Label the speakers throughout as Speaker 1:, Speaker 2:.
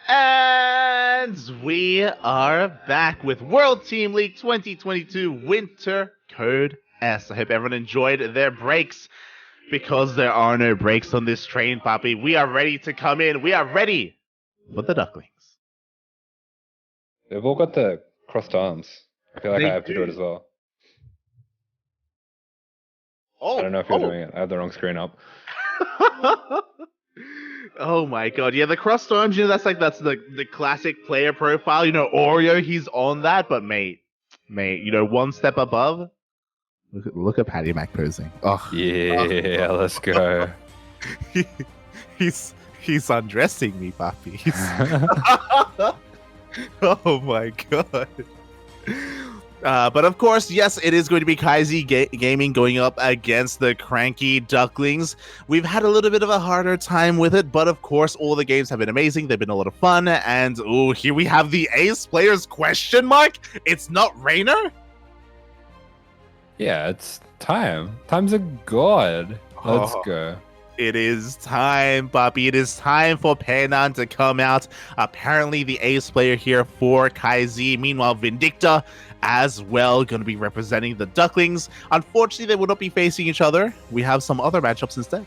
Speaker 1: And we are back with World Team League 2022 Winter Code S. I hope everyone enjoyed their breaks because there are no breaks on this train, Papi. We are ready to come in. We are ready for the Ducklings.
Speaker 2: They've all got the crossed arms. I feel like I have to do it as well. I don't know if you're doing it. I have the wrong screen up.
Speaker 1: Oh my god, yeah, the crossed arms, that's the classic player profile. Oreo, he's on that, but mate, one step above. Look at PattyMac posing. Oh
Speaker 2: yeah, let's go.
Speaker 1: he's undressing me, Papi. Oh my god. But of course, yes, it is going to be KaiZi Gaming going up against the CranKy Ducklings. We've had a little bit of a harder time with it, but of course, all the games have been amazing. They've been a lot of fun. And here we have the ace players question mark. It's not Reynor?
Speaker 2: Yeah, it's time. Time's a god. Let's go.
Speaker 1: It is time, Bobby. It is time for Penan to come out. Apparently, the ace player here for KaiZi. Meanwhile, Vindicta as well going to be representing the Ducklings. Unfortunately, they will not be facing each other. We have some other matchups instead.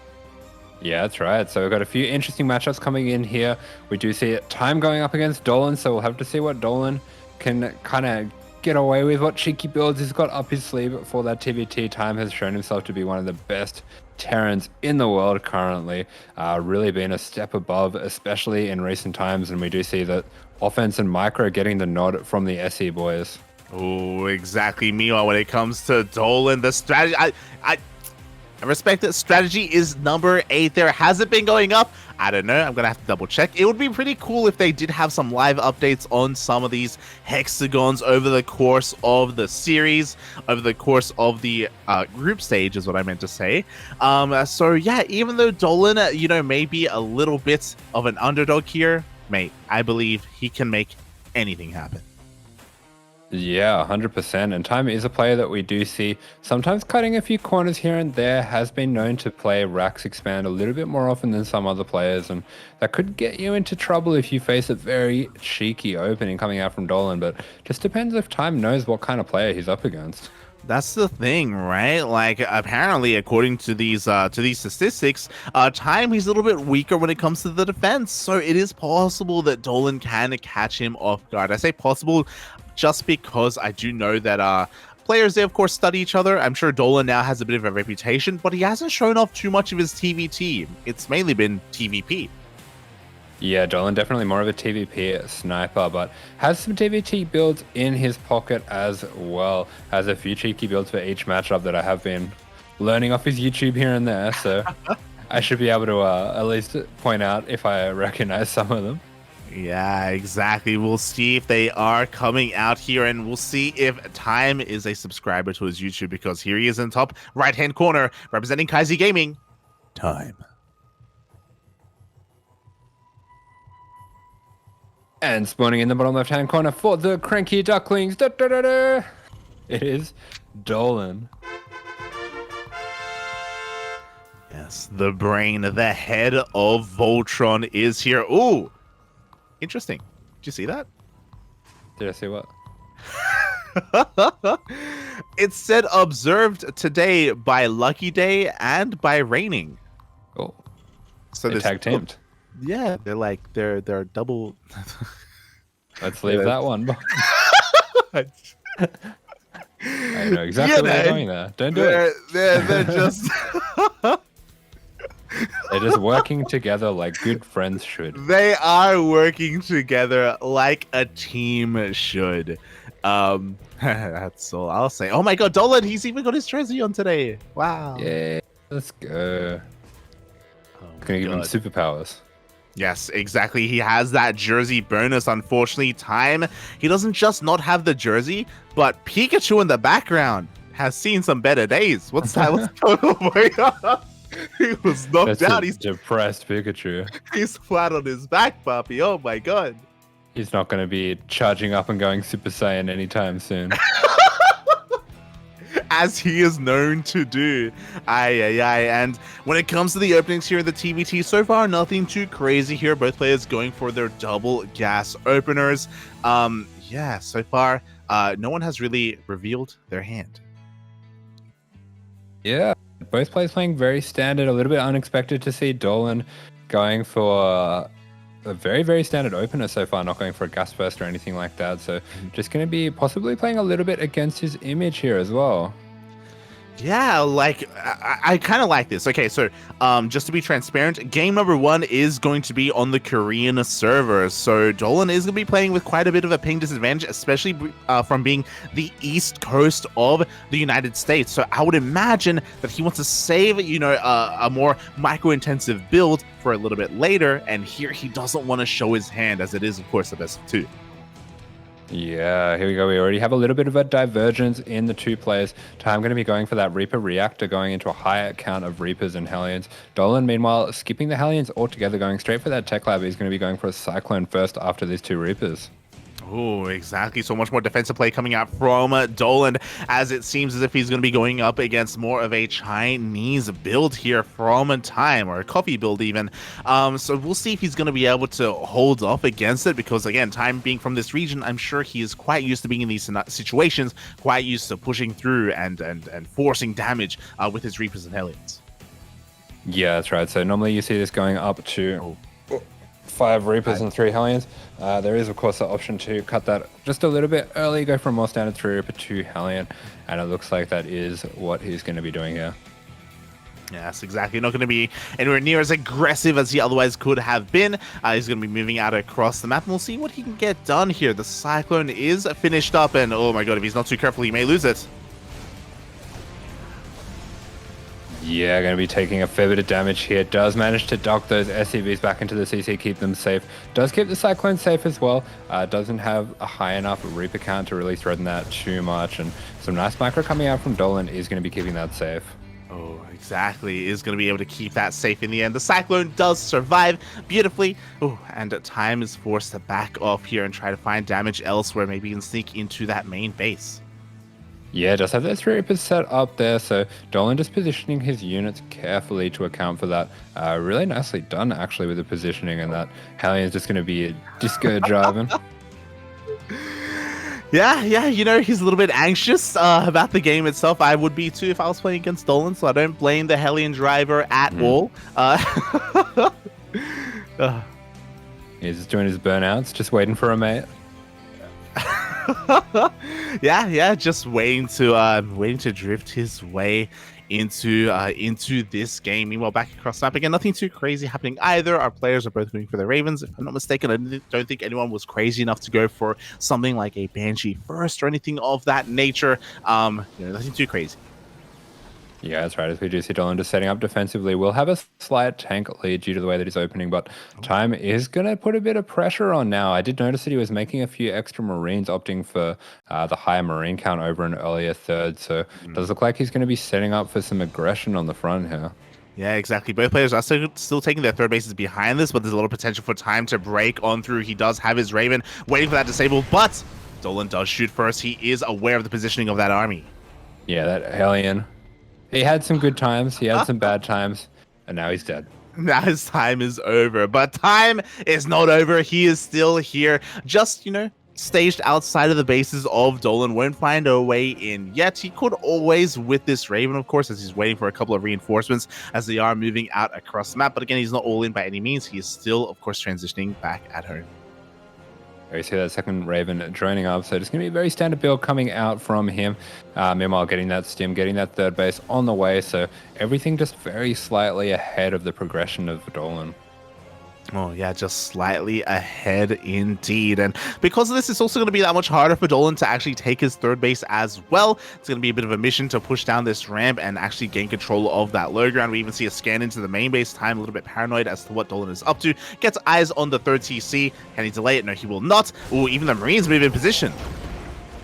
Speaker 2: Yeah, that's right. So we've got a few interesting matchups coming in here. We do see Time going up against Dolan, so we'll have to see what Dolan can kind of get away with, what cheeky builds he's got up his sleeve for that TVT. Time has shown himself to be one of the best Terrans in the world currently, really been a step above, especially in recent times, and we do see that offense and micro getting the nod from the SE boys.
Speaker 1: Oh, exactly. Meanwhile, when it comes to Dolan, the strategy, I respect that strategy is number 8 there. Has it been going up? I don't know. I'm going to have to double check. It would be pretty cool if they did have some live updates on some of these hexagons over the course of the series, over the course of the group stage is what I meant to say. So yeah, even though Dolan, may be a little bit of an underdog here, mate, I believe he can make anything happen.
Speaker 2: Yeah, 100%. And Time is a player that we do see sometimes cutting a few corners here and there, has been known to play Rax Expand a little bit more often than some other players. And that could get you into trouble if you face a very cheeky opening coming out from Dolan. But just depends if Time knows what kind of player he's up against.
Speaker 1: That's the thing, right? Like, apparently, according to these statistics, Time, he's a little bit weaker when it comes to the defense. So it is possible that Dolan can catch him off guard. I say possible just because I do know that players, they of course study each other. I'm sure Dolan now has a bit of a reputation, but he hasn't shown off too much of his TVT. It's mainly been TVP.
Speaker 2: Yeah, Dolan definitely more of a TVP sniper, but has some TVT builds in his pocket as well. Has a few cheeky builds for each matchup that I have been learning off his YouTube here and there, so I should be able to at least point out if I recognize some of them.
Speaker 1: Yeah, exactly. We'll see if they are coming out here, and we'll see if Time is a subscriber to his YouTube, because here he is in top right-hand corner, representing KaiZi Gaming. Time.
Speaker 2: And spawning in the bottom left-hand corner for the CranKy Ducklings. Da, da, da, da. It is Dolan.
Speaker 1: Yes, the brain, the head of Voltron is here. Ooh! Interesting. Did you see that?
Speaker 2: Did I see what?
Speaker 1: It said observed today by Lucky Day and by Raining.
Speaker 2: Oh.
Speaker 1: So
Speaker 2: they tag teamed.
Speaker 1: Yeah, they're double.
Speaker 2: Let's leave that one. I know exactly where they're going there. Don't do it.
Speaker 1: They're just
Speaker 2: they're just working together like good friends should.
Speaker 1: They are working together like a team should. That's all I'll say. Oh my god, Dolan, he's even got his jersey on today. Wow.
Speaker 2: Yeah, let's go. Gonna give him superpowers.
Speaker 1: Yes, exactly. He has that jersey bonus. Unfortunately, Time, he doesn't just not have the jersey, but Pikachu in the background has seen some better days. What's that? What's going on? He was knocked out. He's
Speaker 2: depressed Pikachu.
Speaker 1: He's flat on his back, Papi. Oh my god.
Speaker 2: He's not going to be charging up and going Super Saiyan anytime soon.
Speaker 1: as he is known to do. And when it comes to the openings here in the TVT, so far nothing too crazy here. Both players going for their double gas openers. Yeah, so far no one has really revealed their hand.
Speaker 2: Yeah, both players playing very standard. A little bit unexpected to see Dolan going for a very, very standard opener so far, not going for a gas burst or anything like that. So just going to be possibly playing a little bit against his image here as well.
Speaker 1: Yeah, like I kind of like this. Okay, so just to be transparent, game number 1 is going to be on the Korean server. So Dolan is going to be playing with quite a bit of a ping disadvantage, especially from being the east coast of the United States. So I would imagine that he wants to save, you know, a more micro-intensive build for a little bit later. And here he doesn't want to show his hand, as it is, of course, the best of 2.
Speaker 2: Yeah, here we go. We already have a little bit of a divergence in the two players. Time going to be going for that Reaper Reactor, going into a higher count of Reapers and Hellions. Dolan, meanwhile, skipping the Hellions altogether, going straight for that Tech Lab. He's going to be going for a Cyclone first after these 2 Reapers.
Speaker 1: Oh, exactly. So much more defensive play coming out from Dolan, as it seems as if he's going to be going up against more of a Chinese build here from Time, or a coffee build even. So we'll see if he's going to be able to hold up against it, because again, Time being from this region, I'm sure he is quite used to being in these situations, quite used to pushing through and forcing damage with his Reapers and Hellions.
Speaker 2: Yeah, that's right. So normally you see this going up to 5 Reapers and 3 Hellions. There is, of course, the option to cut that just a little bit early, go from more standard 3 Reaper to Hellion, and it looks like that is what he's going to be doing here.
Speaker 1: Yes, exactly. Not going to be anywhere near as aggressive as he otherwise could have been. He's going to be moving out across the map, and we'll see what he can get done here. The Cyclone is finished up, and oh my god, if he's not too careful, he may lose it.
Speaker 2: Yeah, going to be taking a fair bit of damage here. Does manage to dock those SCVs back into the CC, keep them safe. Does keep the Cyclone safe as well. Doesn't have a high enough Reaper count to really threaten that too much. And some nice micro coming out from Dolan is going to be keeping that safe.
Speaker 1: Oh, exactly. Is going to be able to keep that safe in the end. The Cyclone does survive beautifully. Oh, and Time is forced to back off here and try to find damage elsewhere. Maybe he can sneak into that main base.
Speaker 2: Yeah, does have those 3 Reapers set up there, so Dolan just positioning his units carefully to account for that. Really nicely done, actually, with the positioning, and that Hallion's just going to be a disco driving.
Speaker 1: Yeah, you know, he's a little bit anxious about the game itself. I would be too if I was playing against Dolan, so I don't blame the Hellion driver at all.
Speaker 2: He's just doing his burnouts, just waiting for a mate.
Speaker 1: yeah, just waiting to drift his way into this game. Meanwhile, back across the map again, nothing too crazy happening either. Our players are both going for the Ravens. If I'm not mistaken, I don't think anyone was crazy enough to go for something like a Banshee first or anything of that nature. Nothing too crazy.
Speaker 2: Yeah, that's right. As we do see Dolan just setting up defensively, we'll have a slight tank lead due to the way that he's opening, but Time is going to put a bit of pressure on now. I did notice that he was making a few extra Marines, opting for the higher Marine count over an earlier third, so it does look like he's going to be setting up for some aggression on the front here.
Speaker 1: Yeah, exactly. Both players are still taking their third bases behind this, but there's a lot of potential for Time to break on through. He does have his Raven waiting for that disable, but Dolan does shoot first. He is aware of the positioning of that army.
Speaker 2: Yeah, that Hellion. He had some good times, he had some bad times, and now he's dead.
Speaker 1: Now his time is over, but Time is not over. He is still here, just, staged outside of the bases of Dolan. Won't find a way in yet. He could always with this Raven, of course, as he's waiting for a couple of reinforcements as they are moving out across the map. But again, he's not all in by any means. He is still, of course, transitioning back at home.
Speaker 2: You see that second Raven droning up, so it's going to be a very standard build coming out from him. Meanwhile, getting that stim, getting that third base on the way, so everything just very slightly ahead of the progression of Dolan.
Speaker 1: Oh, yeah, just slightly ahead indeed. And because of this, it's also going to be that much harder for Dolan to actually take his third base as well. It's going to be a bit of a mission to push down this ramp and actually gain control of that low ground. We even see a scan into the main base. Time a little bit paranoid as to what Dolan is up to. Gets eyes on the third TC. Can he delay it? No, he will not. Oh, even the Marines move in position.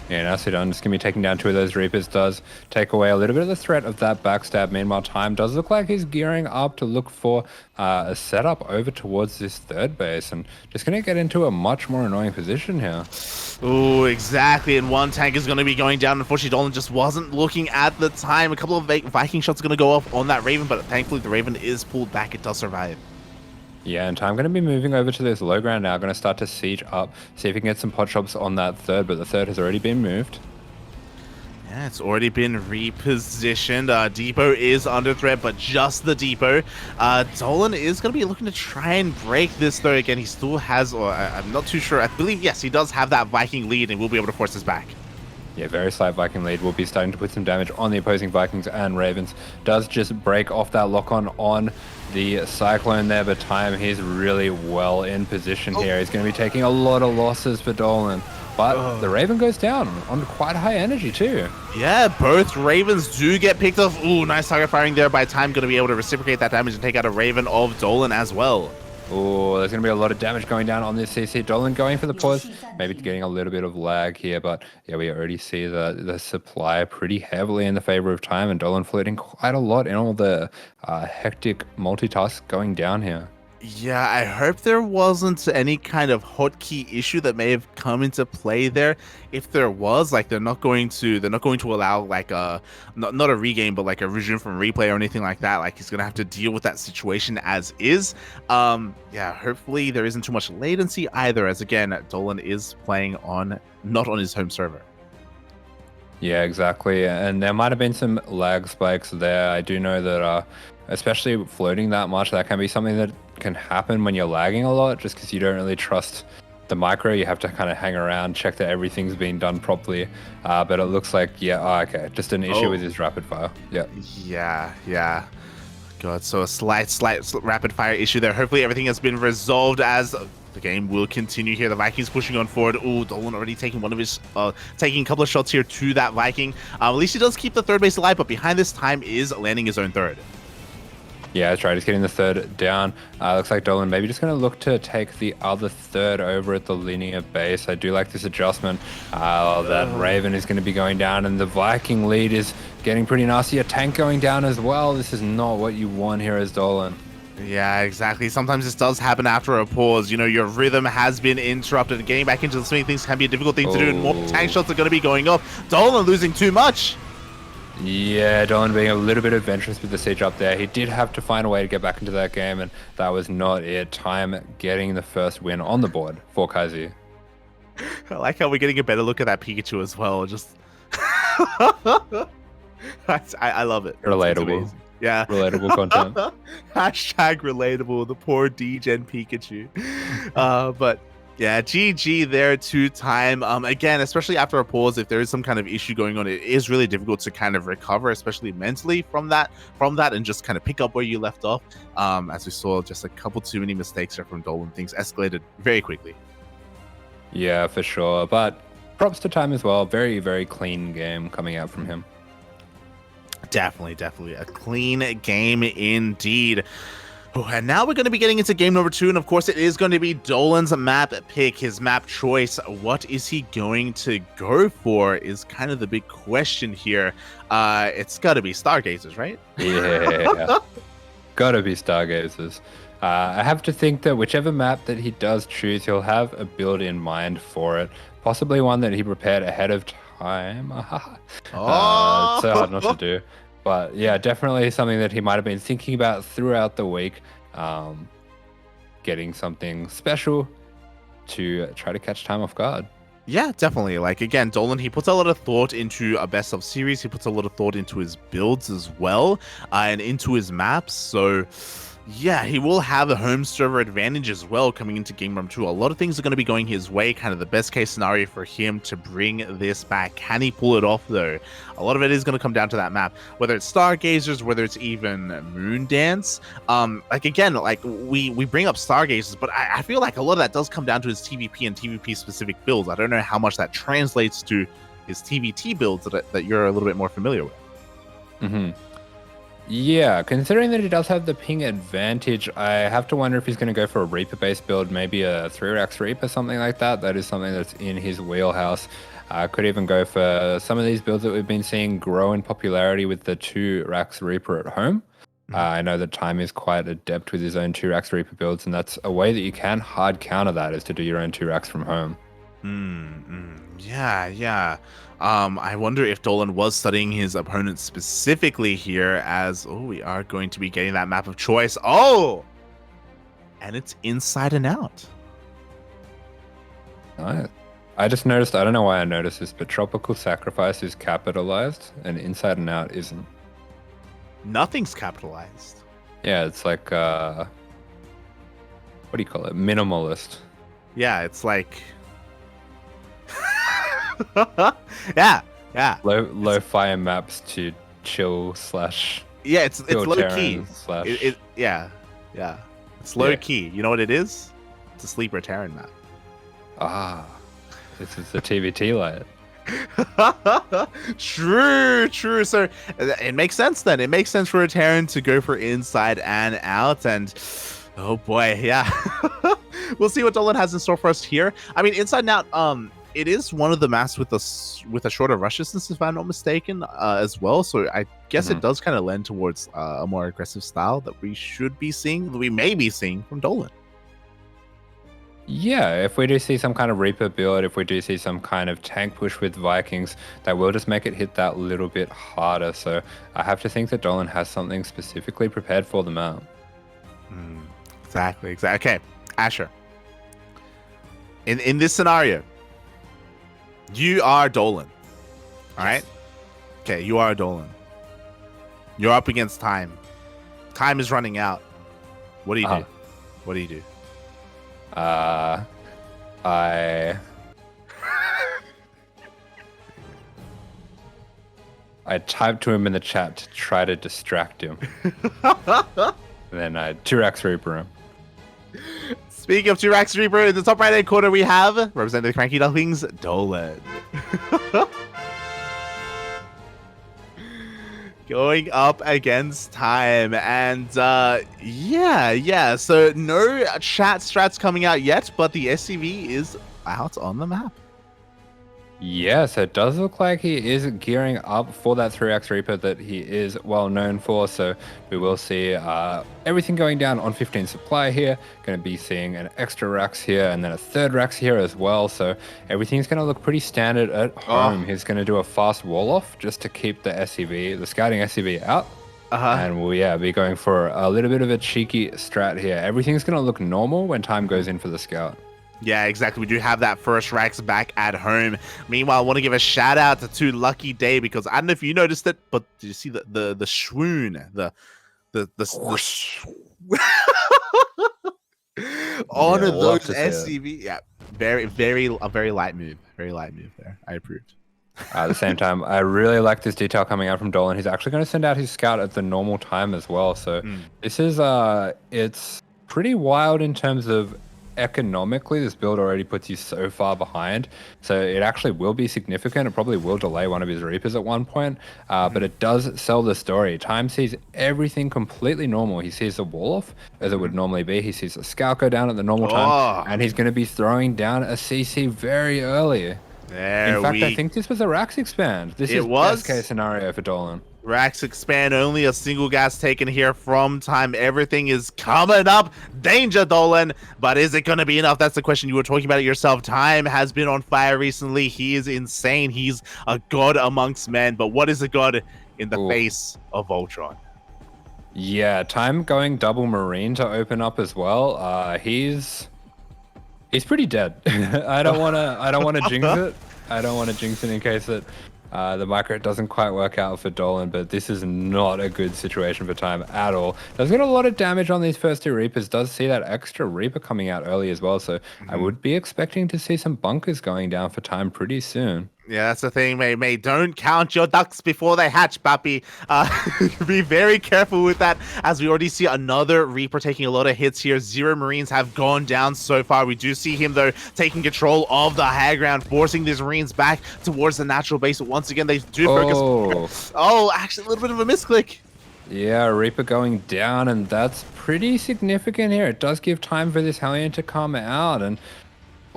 Speaker 2: Yeah, now Sudan just going to be taking down 2 of those Reapers. Does take away a little bit of the threat of that backstab. Meanwhile, Time does look like he's gearing up to look for a setup over towards this 3rd base. And just going to get into a much more annoying position here.
Speaker 1: Oh, exactly. And one tank is going to be going down. Unfortunately, Dolan just wasn't looking at the time. A couple of Viking shots are going to go off on that Raven, but thankfully the Raven is pulled back. It does survive.
Speaker 2: Yeah, and Time going to be moving over to this low ground now. Going to start to siege up, see if he can get some pot shops on that 3rd, but the 3rd has already been moved.
Speaker 1: Yeah, it's already been repositioned. Depot is under threat, but just the depot. Dolan is going to be looking to try and break this, though. Again, he still has, or I'm not too sure. I believe, yes, he does have that Viking lead, and will be able to force this back.
Speaker 2: Yeah, very slight Viking lead. Will be starting to put some damage on the opposing Vikings and Ravens. Does just break off that lock-on on the Cyclone there, but Time, he's really well in position here. He's going to be taking a lot of losses for Dolan. But the Raven goes down on quite high energy too.
Speaker 1: Yeah, both Ravens do get picked off. Ooh, nice target firing there by Time. Going to be able to reciprocate that damage and take out a Raven of Dolan as well.
Speaker 2: Oh, there's going to be a lot of damage going down on this CC. Dolan going for the pause, maybe getting a little bit of lag here, but yeah, we already see the supply pretty heavily in the favor of Time, and Dolan floating quite a lot in all the hectic multitask going down here.
Speaker 1: Yeah, I hope there wasn't any kind of hotkey issue that may have come into play there. If there was, like, they're not going to allow like a not a regain, but like a resume from replay or anything like that. Like, he's gonna have to deal with that situation as is. Yeah, hopefully there isn't too much latency either, as again, Dolan is playing not on his home server.
Speaker 2: Yeah, exactly. And there might have been some lag spikes there. I do know that especially floating that much, that can be something that can happen when you're lagging a lot, just because you don't really trust the micro. You have to kind of hang around, check that everything's being done properly. But it looks like, yeah, okay, just an issue with his rapid fire.
Speaker 1: Yeah. God, so a slight rapid fire issue there. Hopefully everything has been resolved as the game will continue here. The Vikings pushing on forward. Ooh, Dolan already taking taking a couple of shots here to that Viking. At least he does keep the 3rd base alive, but behind this, Time is landing his own 3rd.
Speaker 2: Yeah, that's right. He's getting the 3rd down. Looks like Dolan maybe just going to look to take the other 3rd over at the linear base. I do like this adjustment. That Raven is going to be going down, and the Viking lead is getting pretty nasty. A tank going down as well. This is not what you want here as Dolan.
Speaker 1: Yeah, exactly. Sometimes this does happen after a pause. You know, your rhythm has been interrupted. Getting back into the swing of things can be a difficult thing to do, and more tank shots are going to be going off. Dolan losing too much.
Speaker 2: Yeah, Dolan being a little bit adventurous with the siege up there. He did have to find a way to get back into that game, and that was not it. Time getting the first win on the board for KaiZi.
Speaker 1: I like how we're getting a better look at that Pikachu as well. Just, I love it.
Speaker 2: Relatable.
Speaker 1: Yeah.
Speaker 2: Relatable content.
Speaker 1: Hashtag relatable. The poor D-Gen Pikachu. But yeah, GG there to Time. Again, especially after a pause, if there is some kind of issue going on, it is really difficult to kind of recover, especially mentally from that, and just kind of pick up where you left off. As we saw, just a couple too many mistakes there from Dolan. Things escalated very quickly.
Speaker 2: Yeah, for sure. But props to Time as well. Very, very clean game coming out from him.
Speaker 1: Definitely a clean game indeed. And now we're going to be getting into game number 2, and of course it is going to be Dolan's map pick, his map choice. What is he going to go for is kind of the big question here. It's got to be Stargazers, right?
Speaker 2: Yeah, gotta be Stargazers. I have to think that whichever map that he does choose, he'll have a build in mind for it. Possibly one that he prepared ahead of time. It's so hard not to do. But yeah, definitely something that he might have been thinking about throughout the week. Getting something special to try to catch Time off guard.
Speaker 1: Yeah, definitely. Like, again, Dolan, he puts a lot of thought into a best of series. He puts a lot of thought into his builds as well, and into his maps. So yeah, he will have a home server advantage as well coming into game number 2. A lot of things are going to be going his way. Kind of the best case scenario for him to bring this back. Can he pull it off though? A lot of it is going to come down to that map, whether it's Stargazers, whether it's even Moondance. Like, again, like we bring up Stargazers, but I feel like a lot of that does come down to his TVP and TVP specific builds. I don't know how much that translates to his TVT builds that you're a little bit more familiar with.
Speaker 2: Mm-hmm. Yeah, considering that he does have the ping advantage, I have to wonder if he's going to go for a Reaper-based build, maybe a 3-Rax Reaper, something like that. That is something that's in his wheelhouse. Could even go for some of these builds that we've been seeing grow in popularity with the 2 Rax Reaper at home. I know that Time is quite adept with his own 2 Rax Reaper builds, and that's a way that you can hard counter that, is to do your own 2 Rax from home.
Speaker 1: Yeah. I wonder if Dolan was studying his opponent specifically here, as we are going to be getting that map of choice. And it's inside and out.
Speaker 2: I just noticed, I don't know why I noticed this, but Tropical Sacrifice is capitalized and Inside and Out isn't.
Speaker 1: Nothing's capitalized.
Speaker 2: Yeah, it's like, what do you call it? Minimalist.
Speaker 1: Yeah, it's like... yeah.
Speaker 2: Low maps to chill /
Speaker 1: Yeah, it's low key.
Speaker 2: /
Speaker 1: Yeah. It's low key. You know what it is? It's a sleeper Terran map.
Speaker 2: This is the TVT light.
Speaker 1: True. So it makes sense then. It makes sense for a Terran to go for inside and out, and oh boy, yeah. We'll see what Dolan has in store for us here. I mean, inside and out, it is one of the maps with a shorter rush distance, if I'm not mistaken, as well. So I guess it does kind of lend towards a more aggressive style that we may be seeing from Dolan.
Speaker 2: Yeah, if we do see some kind of Reaper build, if we do see some kind of tank push with Vikings, that will just make it hit that little bit harder. So I have to think that Dolan has something specifically prepared for the map.
Speaker 1: Exactly. Okay, Asher. In this scenario, you are Dolan. All right? Okay, you are Dolan. You're up against Time. Time is running out. What do you do? What do you do?
Speaker 2: I typed to him in the chat to try to distract him. And then I 2x Reaper him.
Speaker 1: Speaking of 2x Reaper, in the top right hand corner we have, representing the CranKy Ducklings, Dolan. Going up against Time, and yeah, so no chat strats coming out yet, but the SCV is out on the map.
Speaker 2: Yes, it does look like he is gearing up for that 3x Reaper that he is well known for. So we will see everything going down on 15 supply here. Going to be seeing an extra Rax here and then a 3rd Rax here as well. So everything's going to look pretty standard at home. He's going to do a fast wall off just to keep the SCV, the scouting SCV out. And we'll be going for a little bit of a cheeky strat here. Everything's going to look normal when Time goes in for the scout.
Speaker 1: Yeah, exactly. We do have that first Rax back at home. Meanwhile, I want to give a shout out to Lucky Day, because I don't know if you noticed it, but did you see the swoon, the on those SCV? Yeah, a very light move. Very light move there. I approved.
Speaker 2: At the same time, I really like this detail coming out from Dolan. He's actually going to send out his scout at the normal time as well. So this is it's pretty wild in terms of economically. This build already puts you so far behind, so it actually will be significant. It probably will delay one of his Reapers at one point, but it does sell the story. Time sees everything completely normal. He sees the wall off as it would normally be. He sees the scout go down at the normal time, and he's going to be throwing down a CC very early. In fact, I think this was a Rax expand. This is best case scenario for Dolan.
Speaker 1: Rax expand, only a single gas taken here from Time. Everything is coming up. Danger, Dolan. But is it going to be enough? That's the question. You were talking about it yourself. Time has been on fire recently. He is insane. He's a god amongst men. But what is a god in the face of Voltron?
Speaker 2: Yeah, Time going double Marine to open up as well. He's pretty dead. I don't want to jinx it. I don't want to jinx it in case that the micro doesn't quite work out for Dolan, but this is not a good situation for Time at all. Does get a lot of damage on these first 2 Reapers. Does see that extra Reaper coming out early as well, so I would be expecting to see some bunkers going down for Time pretty soon.
Speaker 1: Yeah, that's the thing, mate. Don't count your ducks before they hatch, papi. Be very careful with that, as we already see another Reaper taking a lot of hits here. 0 Marines have gone down so far. We do see him, though, taking control of the high ground, forcing these Marines back towards the natural base. But once again, they do focus. Actually, a little bit of a misclick.
Speaker 2: Yeah, Reaper going down, and that's pretty significant here. It does give time for this Hellion to come out, and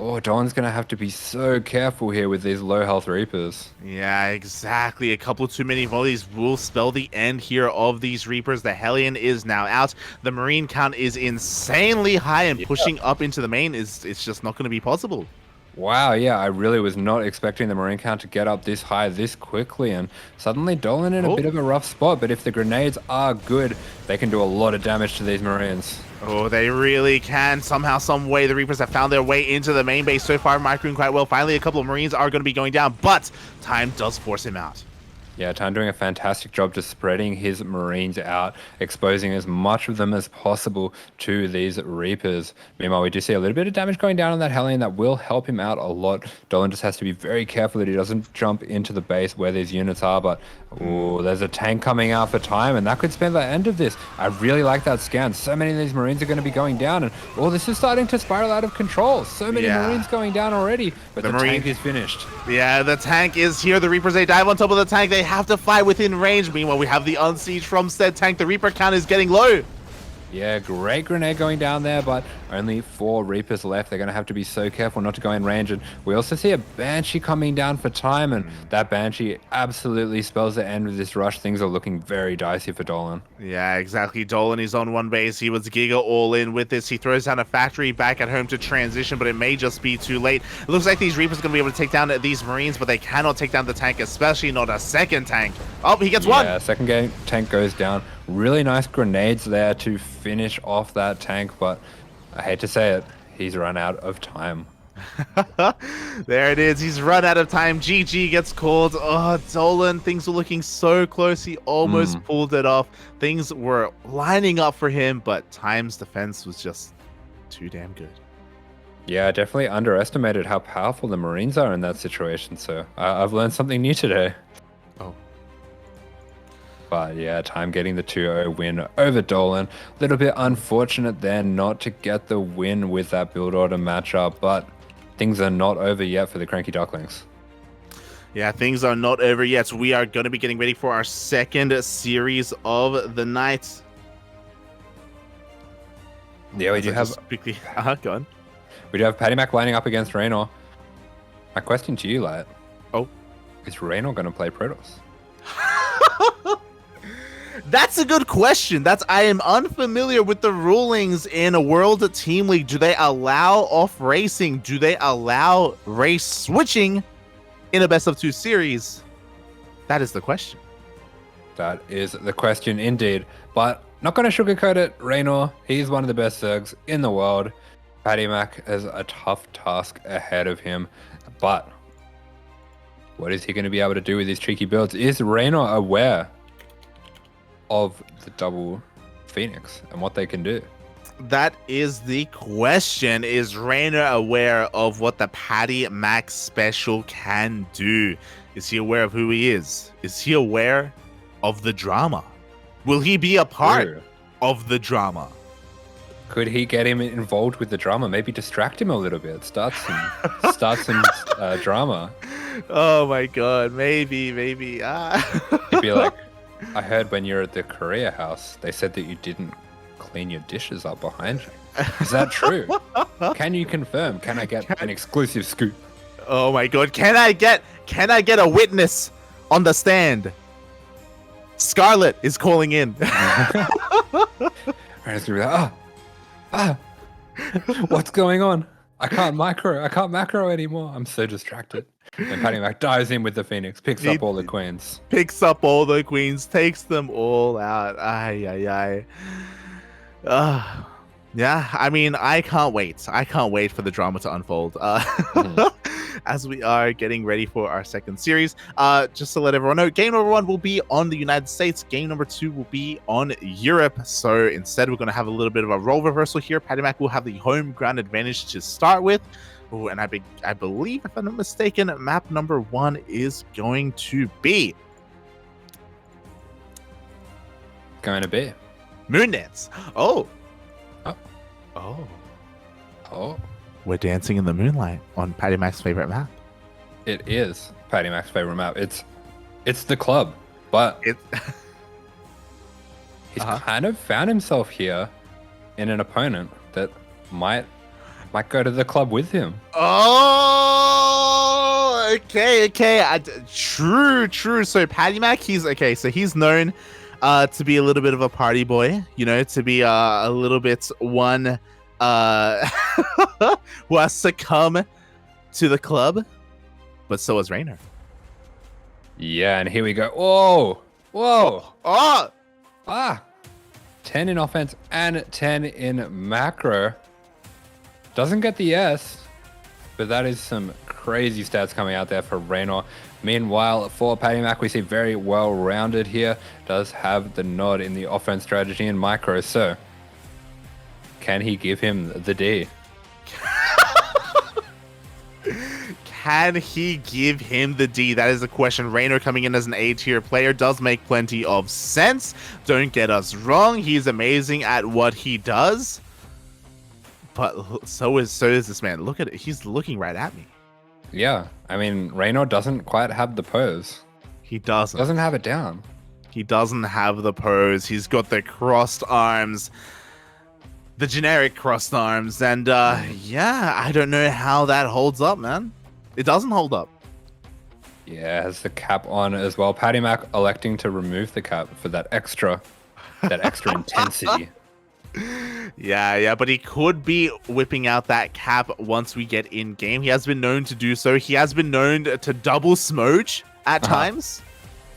Speaker 2: Oh, Dolan's going to have to be so careful here with these low health Reapers.
Speaker 1: Yeah, exactly. A couple too many volleys will spell the end here of these Reapers. The Hellion is now out. The Marine count is insanely high, and pushing up into the main it's just not going to be possible.
Speaker 2: Wow, yeah, I really was not expecting the Marine count to get up this high this quickly, and suddenly Dolan in a bit of a rough spot, but if the grenades are good, they can do a lot of damage to these Marines.
Speaker 1: Oh, they really can. Somehow, some way, the Reapers have found their way into the main base so far, microing quite well. Finally, a couple of Marines are going to be going down, but time does force him out.
Speaker 2: Yeah, Tan doing a fantastic job just spreading his Marines out, exposing as much of them as possible to these Reapers. Meanwhile, we do see a little bit of damage going down on that Hellion that will help him out a lot. Dolan just has to be very careful that he doesn't jump into the base where these units are, but there's a tank coming out for time, and that could spell the end of this. I really like that scan. So many of these Marines are going to be going down, and this is starting to spiral out of control. So many Marines going down already, but the tank is finished.
Speaker 1: Yeah, the tank is here. The Reapers, they dive on top of the tank. They have to fly within range. Meanwhile, we have the unsiege from said tank. The Reaper count is getting low.
Speaker 2: Yeah, great grenade going down there, but only 4 Reapers left. They're going to have to be so careful not to go in range. And we also see a Banshee coming down for time, and that Banshee absolutely spells the end of this rush. Things are looking very dicey for Dolan.
Speaker 1: Yeah, exactly. Dolan is on one base. He was Giga all in with this. He throws down a factory back at home to transition, but it may just be too late. It looks like these Reapers are going to be able to take down these Marines, but they cannot take down the tank, especially not a second tank. Oh, he gets one.
Speaker 2: Yeah, second tank goes down. Really nice grenades there to finish off that tank, but I hate to say it, he's run out of time.
Speaker 1: There it is. He's run out of time. GG gets called. Oh, Dolan, things were looking so close. He almost pulled it off. Things were lining up for him, but Time's defense was just too damn good.
Speaker 2: Yeah, I definitely underestimated how powerful the Marines are in that situation, so I've learned something new today.
Speaker 1: Oh.
Speaker 2: But yeah, Time getting the 2-0 win over Dolan. A little bit unfortunate there not to get the win with that build order matchup, but things are not over yet for the CranKy Ducklings.
Speaker 1: Yeah, things are not over yet. We are going to be getting ready for our second series of the night.
Speaker 2: Yeah, we do have...
Speaker 1: Quickly, go on.
Speaker 2: We do have PattyMac lining up against Reynor. My question to you, Light.
Speaker 1: Oh?
Speaker 2: Is Reynor going to play Protoss?
Speaker 1: That's a good question. I am unfamiliar with the rulings in a World Team League. Do they allow off racing? Do they allow race switching in a best of 2 series? That is the question.
Speaker 2: That is the question indeed. But not going to sugarcoat it, Reynor. He's one of the best Zergs in the world. PattyMac has a tough task ahead of him. But what is he going to be able to do with his cheeky builds? Is Reynor aware of the double Phoenix and what they can do?
Speaker 1: That is the question. Is Reynor aware of what the PattyMac special can do? Is he aware of who he is? Is he aware of the drama? Will he be a part of the drama?
Speaker 2: Could he get him involved with the drama? Maybe distract him a little bit. Start some drama.
Speaker 1: Oh my god, maybe.
Speaker 2: He'd be like, I heard when you're at the Korea house, they said that you didn't clean your dishes up behind you. Is that true? Can you confirm? Can I get an exclusive scoop?
Speaker 1: Oh my god, can I get a witness on the stand? Scarlet is calling in.
Speaker 2: It's gonna be like, what's going on? I can't macro anymore. I'm so distracted. And PattyMac dives in with the Phoenix, picks up all the queens.
Speaker 1: Takes them all out. Yeah, I mean, I can't wait. I can't wait for the drama to unfold. As we are getting ready for our second series. Just to let everyone know, game number 1 will be on the United States. Game number 2 will be on Europe. So instead, we're going to have a little bit of a role reversal here. PattyMac will have the home ground advantage to start with. Ooh, and I believe, if I'm not mistaken, map number 1 is going to be Moondance. Oh. We're dancing in the moonlight on PattyMac's favorite map.
Speaker 2: It is PattyMac's favorite map. It's the club, but he's kind of found himself here in an opponent that might Might go to the club with him.
Speaker 1: Oh, okay. True. So PattyMac, he's known to be a little bit of a party boy, to be a little bit one who has to come to the club, but so is Reynor.
Speaker 2: Yeah, and here we go. Whoa.
Speaker 1: Oh.
Speaker 2: 10 in offense and 10 in macro. Doesn't get the S, but that is some crazy stats coming out there for Reynor. Meanwhile, for PattyMac, we see very well-rounded here. Does have the nod in the offense strategy and micro, so can he give him the D?
Speaker 1: Can he give him the D? That is the question. Reynor coming in as an A-tier player does make plenty of sense. Don't get us wrong. He's amazing at what he does. But so is this man. Look at it. He's looking right at me.
Speaker 2: Yeah. I mean, Reynor doesn't quite have the pose.
Speaker 1: He doesn't.
Speaker 2: Doesn't have it down.
Speaker 1: He doesn't have the pose. He's got the crossed arms. The generic crossed arms. And yeah, I don't know how that holds up, man. It doesn't hold up.
Speaker 2: Yeah, has the cap on as well. PattyMac electing to remove the cap for that extra intensity.
Speaker 1: Yeah, but he could be whipping out that cap once we get in game. He has been known to do so. He has been known to double smoge at times.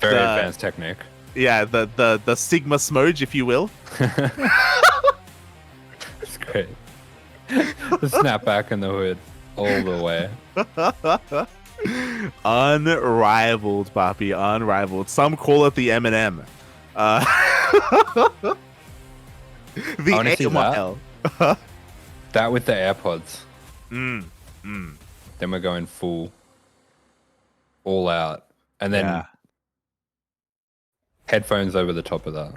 Speaker 2: Very advanced technique.
Speaker 1: Yeah, the Sigma smoge, if you will.
Speaker 2: That's great. The snapback and the hood all the way.
Speaker 1: Unrivaled, Papi, unrivaled. Some call it the M&M. The
Speaker 2: I want to see
Speaker 1: AML.
Speaker 2: that with the AirPods.
Speaker 1: Then
Speaker 2: Then we're going all out, and then headphones over the top of that.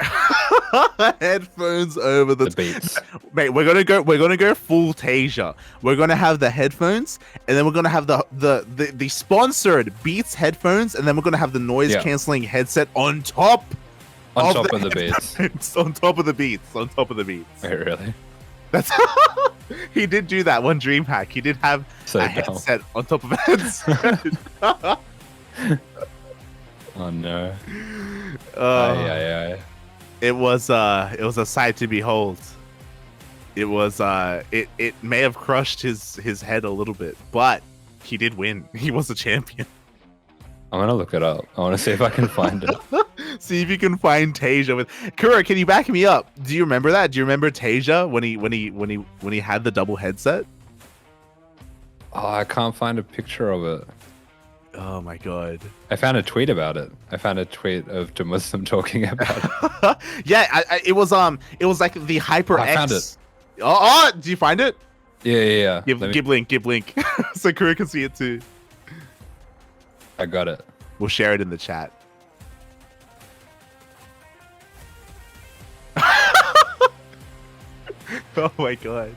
Speaker 1: Headphones over the
Speaker 2: beats.
Speaker 1: Mate, we're gonna go full Tasia. We're gonna have the headphones, and then we're gonna have the sponsored Beats headphones, and then we're gonna have the noise canceling headset on top.
Speaker 2: On top of the beats.
Speaker 1: On top of the beats. On top of the beats.
Speaker 2: Wait, really?
Speaker 1: That's he did do that one dream hack. He did have a headset on top of a headset.
Speaker 2: Oh no.
Speaker 1: It was a sight to behold. It was it may have crushed his head a little bit, but he did win. He was a champion.
Speaker 2: I'm gonna look it up. I want to see if I can find it.
Speaker 1: See if you can find Tasia with Kura. Can you back me up? Do you remember that? Do you remember Tasia when he had the double headset?
Speaker 2: Oh, I can't find a picture of it.
Speaker 1: Oh my god!
Speaker 2: I found a tweet about it. I found a tweet of the Muslim talking about it.
Speaker 1: Yeah, it was like the Hyper X.
Speaker 2: I found it.
Speaker 1: Oh, do you find it?
Speaker 2: Yeah.
Speaker 1: Give link, so Kura can see it too.
Speaker 2: I got it.
Speaker 1: We'll share it in the chat. Oh my god.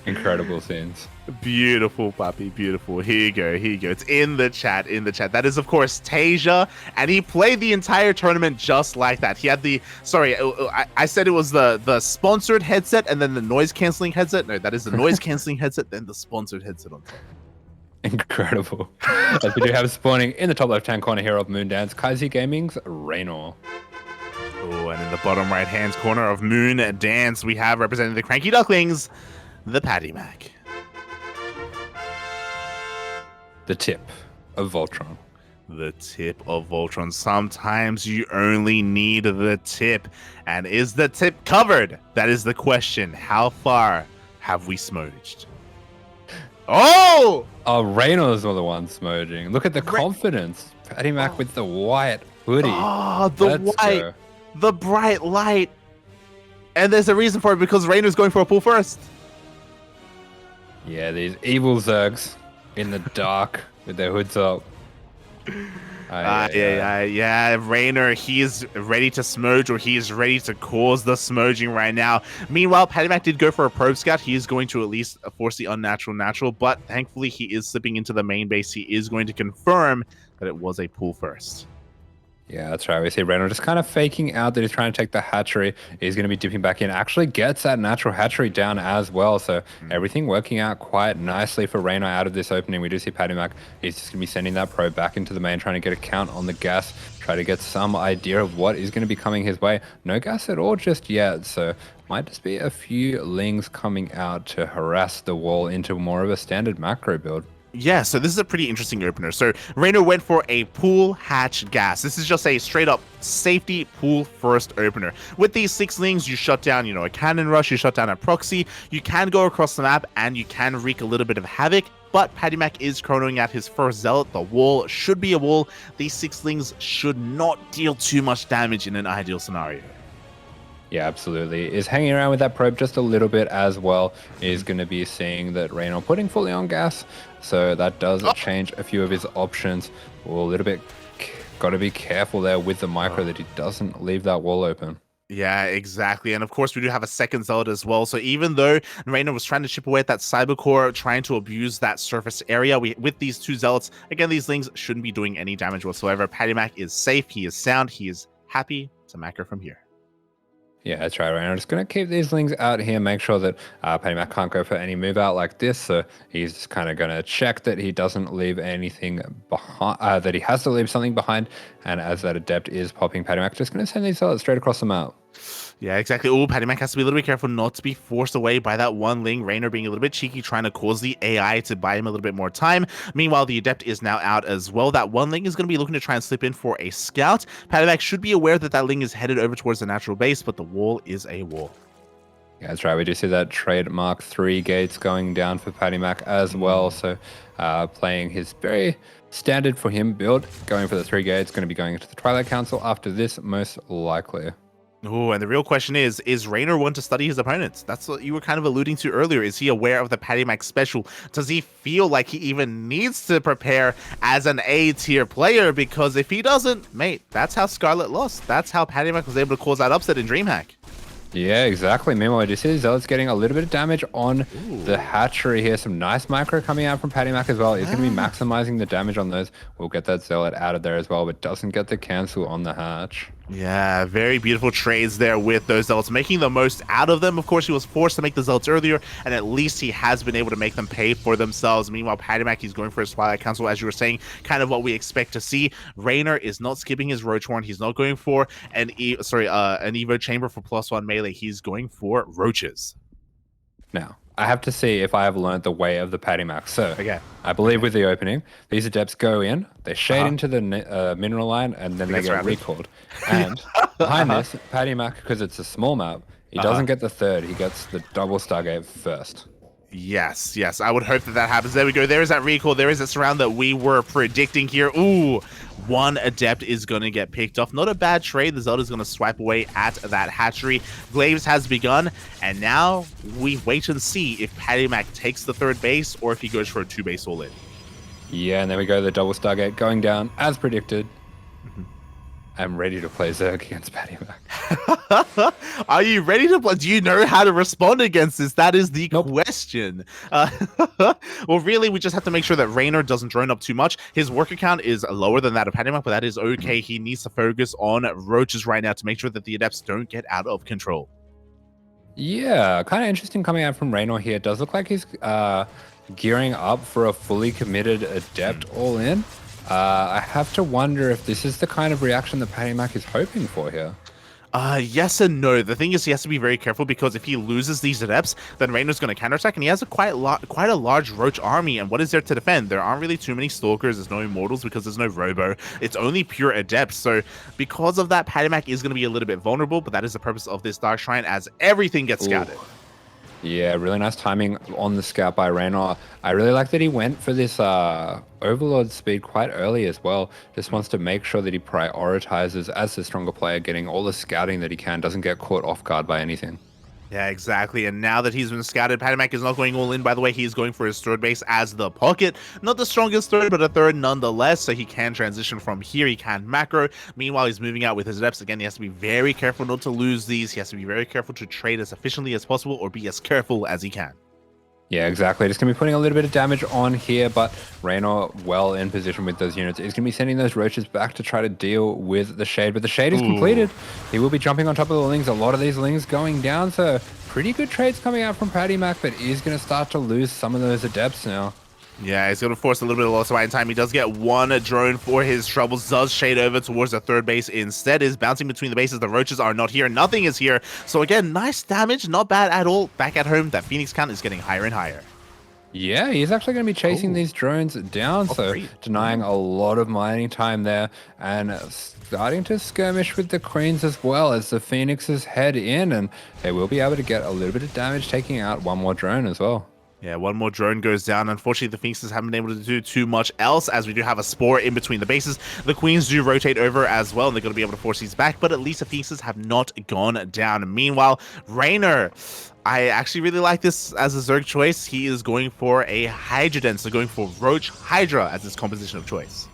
Speaker 2: Incredible scenes.
Speaker 1: Beautiful, Papi, beautiful. Here you go. It's in the chat. That is, of course, Tasia, and he played the entire tournament just like that. He had I said it was the sponsored headset and then the noise canceling headset. No, that is the noise canceling headset, then the sponsored headset on top.
Speaker 2: Incredible. As we do have spawning in the top left-hand corner here of Moondance, KaiZi Gaming's Reynor.
Speaker 1: Oh, and in the bottom right-hand corner of Moon Dance, we have representing the CranKy Ducklings, the PattyMac.
Speaker 2: The tip of Voltron.
Speaker 1: The tip of Voltron. Sometimes you only need the tip. And is the tip covered? That is the question. How far have we smudged? Oh!
Speaker 2: Oh, Reynor's the one smudging. Look at the confidence. PattyMac with the white hoodie.
Speaker 1: Oh, the bright light. And there's a reason for it, because Reynor's going for a pull first.
Speaker 2: Yeah, these evil Zergs in the dark with their hoods up.
Speaker 1: Yeah, Reynor, he is ready to smudge, or he is ready to cause the smudging right now. Meanwhile, PattyMac did go for a probe scout. He is going to at least force the unnatural natural, but thankfully he is slipping into the main base. He is going to confirm that it was a pull first.
Speaker 2: Yeah, that's right. We see Reynor just kind of faking out that he's trying to take the hatchery. He's going to be dipping back in. Actually gets that natural hatchery down as well. So everything working out quite nicely for Reynor out of this opening. We do see PattyMac. He's just going to be sending that probe back into the main, trying to get a count on the gas, try to get some idea of what is going to be coming his way. No gas at all just yet. So might just be a few lings coming out to harass the wall into more of a standard macro build.
Speaker 1: Yeah, so this is a pretty interesting opener. So Reynor went for a pool hatch gas. This is just a straight up safety pool first opener. With these 6 lings, you shut down, you know, a cannon rush, you shut down a proxy, you can go across the map and you can wreak a little bit of havoc. But PattyMac is chronoing out his first zealot. The wall should be a wall. These 6 lings should not deal too much damage in an ideal scenario.
Speaker 2: Yeah, absolutely. Is hanging around with that probe just a little bit as well. Is going to be seeing that Reynor putting fully on gas. So that does change a few of his options. Well, a little bit, got to be careful there with the micro that he doesn't leave that wall open.
Speaker 1: Yeah, exactly. And of course, we do have a second zealot as well. So even though Reynor was trying to chip away at that cyber core, trying to abuse that surface area, with these 2 zealots, again, these lings shouldn't be doing any damage whatsoever. PattyMac is safe. He is sound. He is happy to macro from here.
Speaker 2: Yeah, that's right. I'm just going to keep these lings out here, make sure that PattyMac can't go for any move out like this. So he's just kind of going to check that he doesn't leave anything behind, that he has to leave something behind. And as that adept is popping, PattyMac just going to send these zealots straight across the map.
Speaker 1: Yeah, exactly. Oh, PattyMac has to be a little bit careful not to be forced away by that one ling. Reynor being a little bit cheeky, trying to cause the AI to buy him a little bit more time. Meanwhile, the Adept is now out as well. That one ling is going to be looking to try and slip in for a scout. PattyMac should be aware that that ling is headed over towards the natural base, but the wall is a wall.
Speaker 2: Yeah, that's right. We do see that trademark 3 gates going down for PattyMac as well. So playing his very standard for him build, going for the 3 gates, going to be going into the Twilight Council after this, most likely.
Speaker 1: Oh, and the real question is Reynor one to study his opponents? That's what you were kind of alluding to earlier. Is he aware of the PattyMac special? Does he feel like he even needs to prepare as an A-tier player? Because if he doesn't, mate, that's how Scarlet lost. That's how PattyMac was able to cause that upset in DreamHack.
Speaker 2: Yeah, exactly. Meanwhile, you see Zealot's getting a little bit of damage on the hatchery here. Some nice micro coming out from PattyMac as well. He's going to be maximizing the damage on those. We'll get that Zealot out of there as well, but doesn't get the cancel on the hatch.
Speaker 1: Yeah, very beautiful trades there with those zealots, making the most out of them. Of course, he was forced to make the zealots earlier, and at least he has been able to make them pay for themselves. Meanwhile, PattyMac, he's going for his Twilight Council, as you were saying, kind of what we expect to see. Reynor is not skipping his Roach Horn. He's not going for an Evo Chamber for +1 melee. He's going for Roaches.
Speaker 2: Now, I have to see if I have learned the way of the PattyMac. So,
Speaker 1: Okay.
Speaker 2: I believe with the opening, these Adepts go in, they shade into the mineral line, and then they get recalled. And behind this, PattyMac, because it's a small map, he doesn't get the 3rd, he gets the double Stargate first.
Speaker 1: Yes, yes. I would hope that that happens. There we go. There is that recall. There is that surround that we were predicting here. Ooh, one Adept is going to get picked off. Not a bad trade. The Zelda's going to swipe away at that hatchery. Glaives has begun, and now we wait and see if PattyMac takes the 3rd base or if he goes for a 2 base all in.
Speaker 2: Yeah, and there we go. The double Stargate going down as predicted. I'm ready to play Zerg against PattyMac.
Speaker 1: Are you ready to play? Do you know how to respond against this? That is the question. Well, really, we just have to make sure that Reynor doesn't drone up too much. His worker count is lower than that of PattyMac, but that is okay. He needs to focus on Roaches right now to make sure that the Adepts don't get out of control.
Speaker 2: Yeah, kind of interesting coming out from Reynor here. It does look like he's gearing up for a fully committed Adept all-in. I have to wonder if this is the kind of reaction that PattyMac is hoping for here.
Speaker 1: Yes and no. The thing is, he has to be very careful because if he loses these Adepts, then Reynor's going to counterattack, and he has quite a large Roach army. And what is there to defend? There aren't really too many Stalkers. There's no Immortals because there's no Robo. It's only pure Adepts. So because of that, PattyMac is going to be a little bit vulnerable, but that is the purpose of this Dark Shrine as everything gets scouted.
Speaker 2: Yeah, really nice timing on the scout by Reynor. I really like that he went for this Overlord speed quite early as well. Just wants to make sure that he prioritizes as the stronger player, getting all the scouting that he can, doesn't get caught off guard by anything.
Speaker 1: Yeah, exactly. And now that he's been scouted, PattyMac is not going all in. By the way, he's going for his 3rd base as the pocket. Not the strongest 3rd, but a 3rd nonetheless. So he can transition from here. He can macro. Meanwhile, he's moving out with his Adepts. Again, he has to be very careful not to lose these. He has to be very careful to trade as efficiently as possible or be as careful as he can.
Speaker 2: Yeah, exactly. Just going to be putting a little bit of damage on here, but Reynor well in position with those units. He's going to be sending those roaches back to try to deal with the Shade, but the Shade is completed. He will be jumping on top of the Lings. A lot of these Lings going down, so pretty good trades coming out from PattyMac, but he's going to start to lose some of those Adepts now.
Speaker 1: Yeah, he's going to force a little bit of loss of time. He does get one drone for his troubles, does shade over towards the third base. Instead is bouncing between the bases. The roaches are not here. Nothing is here. So again, nice damage. Not bad at all. Back at home, that Phoenix count is getting higher and higher.
Speaker 2: Yeah, he's actually going to be chasing these drones down, so denying a lot of mining time there and starting to skirmish with the Queens as well as the Phoenixes head in, and they will be able to get a little bit of damage taking out one more drone as well.
Speaker 1: Yeah, one more drone goes down. Unfortunately, the Phoenixes haven't been able to do too much else, as we do have a Spore in between the bases. The Queens do rotate over as well, and they're going to be able to force these back, but at least the Phoenixes have not gone down. Meanwhile, Reynor, I actually really like this as a Zerg choice. He is going for a Hydra Den, so going for Roach Hydra as his composition of choice.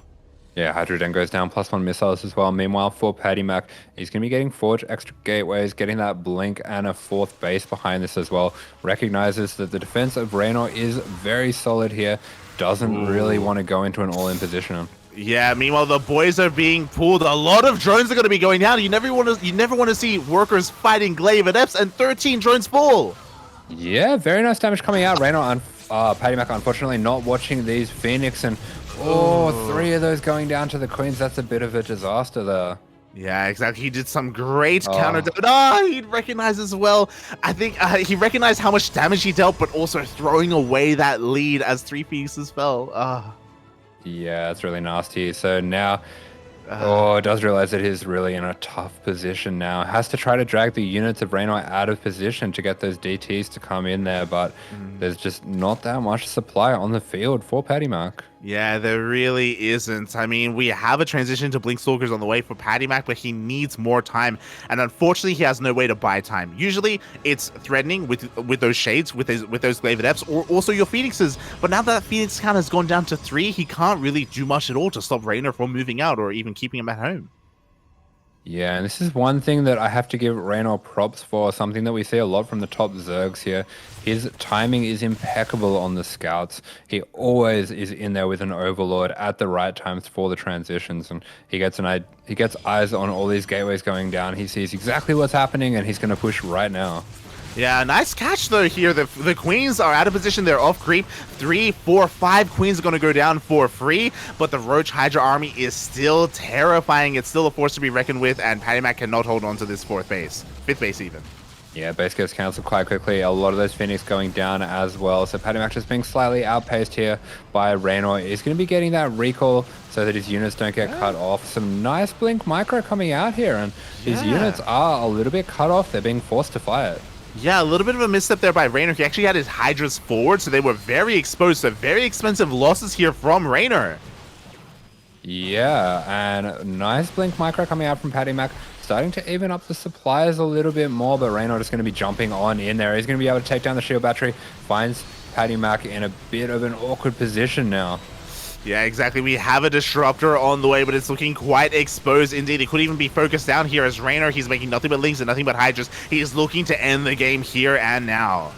Speaker 2: Yeah, Hydra Den goes down, +1 missiles as well. Meanwhile, for PattyMac, he's going to be getting Forge, extra gateways, getting that Blink and a 4th base behind this as well. Recognizes that the defense of Reynor is very solid here. Doesn't really want to go into an all-in position.
Speaker 1: Yeah, meanwhile, the boys are being pulled. A lot of drones are going to be going down. You never want to see workers fighting Glaive Adepts, and 13 drones fall.
Speaker 2: Yeah, very nice damage coming out. Reynor and PattyMac, unfortunately, not watching these Phoenix, and 3 of those going down to the Queens. That's a bit of a disaster there.
Speaker 1: Yeah, exactly. He did some great counter. He recognized as well. I think he recognized how much damage he dealt, but also throwing away that lead as 3 pieces fell.
Speaker 2: Yeah, it's really nasty. So now, it does realize that he's really in a tough position now. Has to try to drag the units of Reynor out of position to get those DTs to come in there, but there's just not that much supply on the field for PattyMac.
Speaker 1: Yeah, there really isn't. I mean, we have a transition to Blink Stalkers on the way for PattyMac, but he needs more time, and unfortunately, he has no way to buy time. Usually, it's threatening with those Shades, with those Glaive Adepts, or also your Phoenixes. But now that Phoenix count has gone down to 3, he can't really do much at all to stop Reynor from moving out or even keeping him at home.
Speaker 2: Yeah, and this is one thing that I have to give Reynor props for, something that we see a lot from the top Zergs here. His timing is impeccable on the scouts. He always is in there with an Overlord at the right times for the transitions, and he gets eyes on all these gateways going down. He sees exactly what's happening, and he's going to push right now.
Speaker 1: Yeah, nice catch though here. The Queens are out of position. They're off creep. 3, 4, 5 Queens are going to go down for free, but the Roach Hydra army is still terrifying. It's still a force to be reckoned with, and PattyMac cannot hold on to this 4th base. 5th base even. Yeah,
Speaker 2: base gets cancelled quite quickly. A lot of those Phoenix going down as well. So PattyMac just being slightly outpaced here by Reynor. He's going to be getting that recall so that his units don't get cut off. Some nice Blink Micro coming out here, and his units are a little bit cut off. They're being forced to fight.
Speaker 1: Yeah, a little bit of a misstep there by Reynor. He actually had his Hydras forward, so they were very exposed to very expensive losses here from Reynor.
Speaker 2: Yeah, and nice Blink Micro coming out from PattyMac, starting to even up the supplies a little bit more, but Reynor just going to be jumping on in there. He's going to be able to take down the shield battery, finds PattyMac in a bit of an awkward position now.
Speaker 1: Yeah, exactly. We have a Disruptor on the way, but it's looking quite exposed indeed. It could even be focused down here as Reynor. He's making nothing but Lings and nothing but Hydras. He's looking to end the game here and now.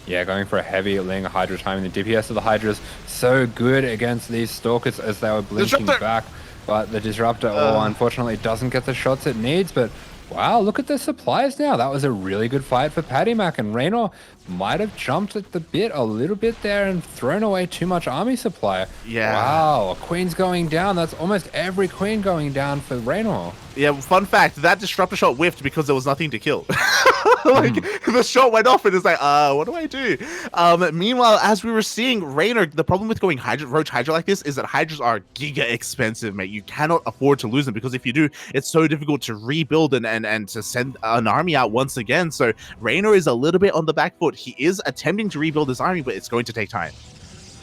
Speaker 2: Yeah, going for a heavy Ling Hydra timing. The DPS of the Hydras so good against these Stalkers as they were blinking back. But the Disruptor, unfortunately, doesn't get the shots it needs. But wow, look at the supplies now. That was a really good fight for PattyMac, and Reynor might have jumped at the bit a little bit there and thrown away too much army supply.
Speaker 1: Yeah.
Speaker 2: Wow, a Queen's going down. That's almost every Queen going down for Reynor.
Speaker 1: Yeah, fun fact, that Disruptor shot whiffed because there was nothing to kill. The shot went off and it's like, what do I do? Meanwhile, as we were seeing, Reynor, the problem with going Roach Hydra like this is that Hydras are giga expensive, mate. You cannot afford to lose them, because if you do, it's so difficult to rebuild and to send an army out once again. So Reynor is a little bit on the back foot. He is attempting to rebuild his army, but it's going to take time.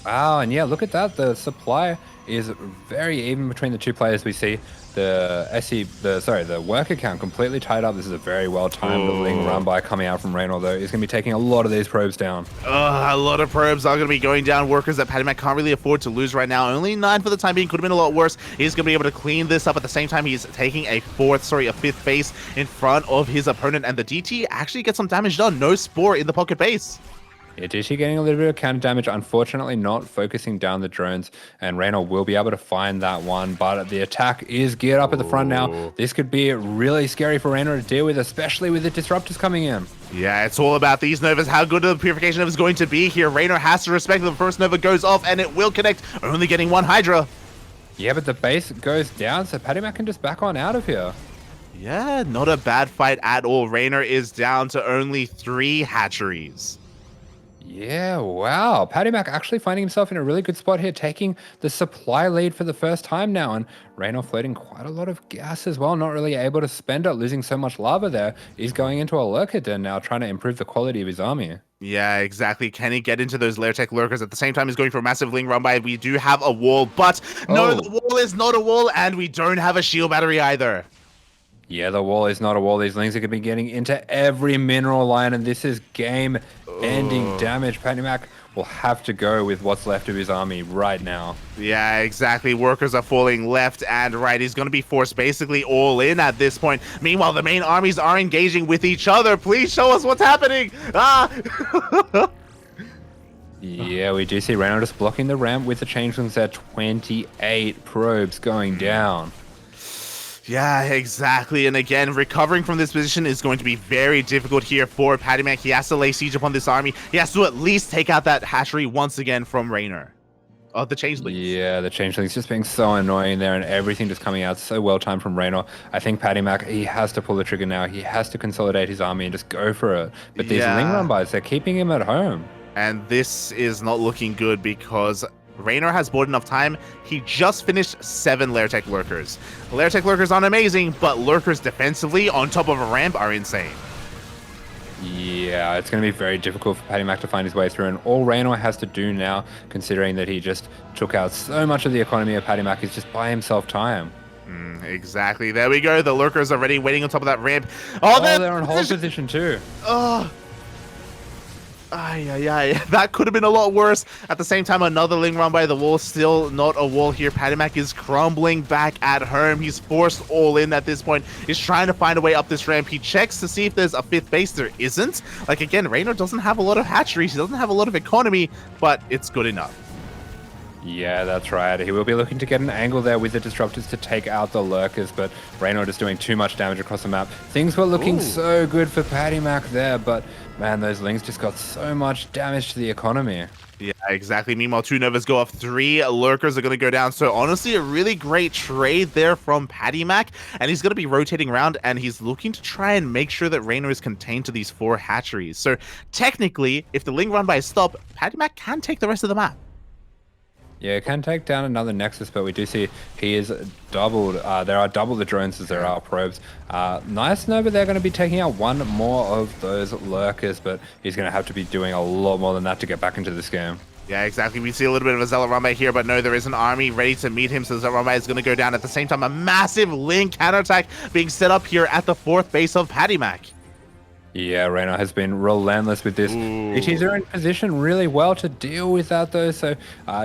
Speaker 2: Wow, and yeah, look at that. The supply is very even between the two players. We see the worker count completely tied up. This is a very well-timed Ling run by coming out from Reynor, though. He's going to be taking a lot of these probes down.
Speaker 1: A lot of probes are going to be going down. Workers that PattyMac can't really afford to lose right now. Only 9 for the time being. Could have been a lot worse. He's going to be able to clean this up. At the same time, he's taking a 5th base in front of his opponent, and the DT actually gets some damage done. No Spore in the pocket base.
Speaker 2: Yeah, DT getting a little bit of counter damage, unfortunately not focusing down the drones, and Reynor will be able to find that one, but the attack is geared up at the front now.
Speaker 1: Ooh.
Speaker 2: This could be really scary for Reynor to deal with, especially with the disruptors coming in.
Speaker 1: Yeah, it's all about these Novas, how good the Purification Nova is going to be here. Reynor has to respect that the first Nova goes off, and it will connect, only getting one Hydra.
Speaker 2: Yeah, but the base goes down, so PattyMac can just back on out of here.
Speaker 1: Yeah, not a bad fight at all. Reynor is down to only 3 hatcheries.
Speaker 2: Yeah, wow. PattyMac actually finding himself in a really good spot here, taking the supply lead for the first time now. And Reynor floating quite a lot of gas as well, not really able to spend it, losing so much lava there. He's going into a lurker den now, trying to improve the quality of his army.
Speaker 1: Yeah, exactly. Can he get into those lair tech lurkers? At the same time, he's going for a massive Ling run by. We do have a wall, but no, the wall is not a wall, and we don't have a shield battery either.
Speaker 2: Yeah, the wall is not a wall. These Lings are going to be getting into every mineral line, and this is game-ending damage. PattyMac will have to go with what's left of his army right now.
Speaker 1: Yeah, exactly. Workers are falling left and right. He's going to be forced basically all in at this point. Meanwhile, the main armies are engaging with each other. Please show us what's happening. Ah!
Speaker 2: Yeah, we do see Reynor just blocking the ramp with the Changelings there. 28 probes going down.
Speaker 1: Yeah, exactly. And again, recovering from this position is going to be very difficult here for PattyMac. He has to lay siege upon this army. He has to at least take out that hatchery once again from Reynor. The Changelings.
Speaker 2: Yeah, the Changelings just being so annoying there, and everything just coming out so well timed from Reynor. I think PattyMac, he has to pull the trigger now. He has to consolidate his army and just go for it. But these Ling run-bys, they're keeping him at home.
Speaker 1: And this is not looking good because Reynor has bought enough time. He just finished 7 Lair Tech Lurkers. Lair Tech Lurkers aren't amazing, but Lurkers defensively on top of a ramp are insane.
Speaker 2: Yeah, it's going to be very difficult for PattyMac to find his way through, and all Reynor has to do now, considering that he just took out so much of the economy of PattyMac, is just buy himself time.
Speaker 1: Exactly. There we go. The Lurkers are already waiting on top of that ramp.
Speaker 2: Oh, they're on hold position too.
Speaker 1: Oh. That could have been a lot worse. At the same time, another Ling run by the wall. Still not a wall here. PattyMac is crumbling back at home. He's forced all in at this point. He's trying to find a way up this ramp. He checks to see if there's a 5th base. There isn't. Like, again, Reynor doesn't have a lot of hatcheries. He doesn't have a lot of economy, but it's good enough.
Speaker 2: Yeah, that's right. He will be looking to get an angle there with the disruptors to take out the lurkers, but Reynor just doing too much damage across the map. Things were looking so good for PattyMac there, but man, those Lings just got so much damage to the economy.
Speaker 1: Yeah, exactly. Meanwhile, 2 Novas go off, 3 Lurkers are going to go down. So honestly, a really great trade there from PattyMac. And he's going to be rotating around, and he's looking to try and make sure that Reynor is contained to these 4 hatcheries. So technically, if the Ling run by stop, PattyMac can take the rest of the map.
Speaker 2: Yeah, can take down another Nexus, but we do see he is doubled. There are double the drones as there are probes. Nice Nova, they're going to be taking out 1 more of those lurkers, but he's going to have to be doing a lot more than that to get back into this game.
Speaker 1: Yeah, exactly. We see a little bit of a Zealot Rumba here, but no, there is an army ready to meet him, so the Zealot Rumba is going to go down. At the same time, a massive Ling counterattack being set up here at the 4th base of PattyMac.
Speaker 2: Yeah, Reynor has been relentless with this. DTs are in position really well to deal with that though, so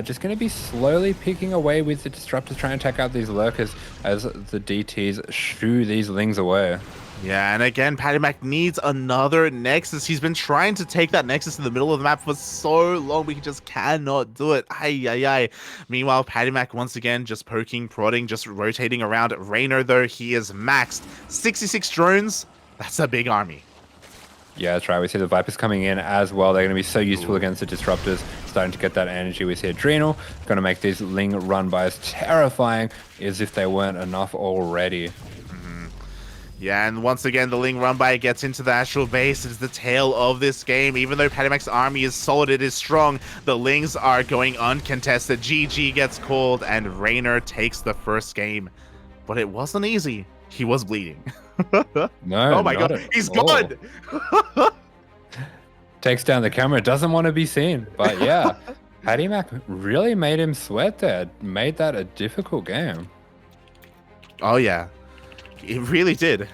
Speaker 2: just going to be slowly picking away with the disruptors, trying to take out these lurkers as the DTs shoo these Lings away. Yeah,
Speaker 1: and again, PattyMac needs another Nexus. He's been trying to take that Nexus in the middle of the map for so long, but he just cannot do it. Meanwhile, PattyMac once again just poking, prodding, just rotating around. Reynor, though, he is maxed. 66 drones, that's a big army.
Speaker 2: Yeah, that's right. We see the Vipers coming in as well. They're going to be so useful against the Disruptors. Starting to get that energy. We see Adrenal. Going to make these Ling run-bys terrifying as if they weren't enough already.
Speaker 1: Yeah, and once again, the Ling run-by gets into the actual base. It's the tail of this game. Even though PattyMac's army is solid, it is strong, the Lings are going uncontested. GG gets called, and Reynor takes the first game. But it wasn't easy. He was bleeding.
Speaker 2: No,
Speaker 1: oh my god, he's gone.
Speaker 2: Takes down the camera, doesn't want to be seen. But yeah, PattyMac really made him sweat there. Made that a difficult game.
Speaker 1: Oh yeah, it really did.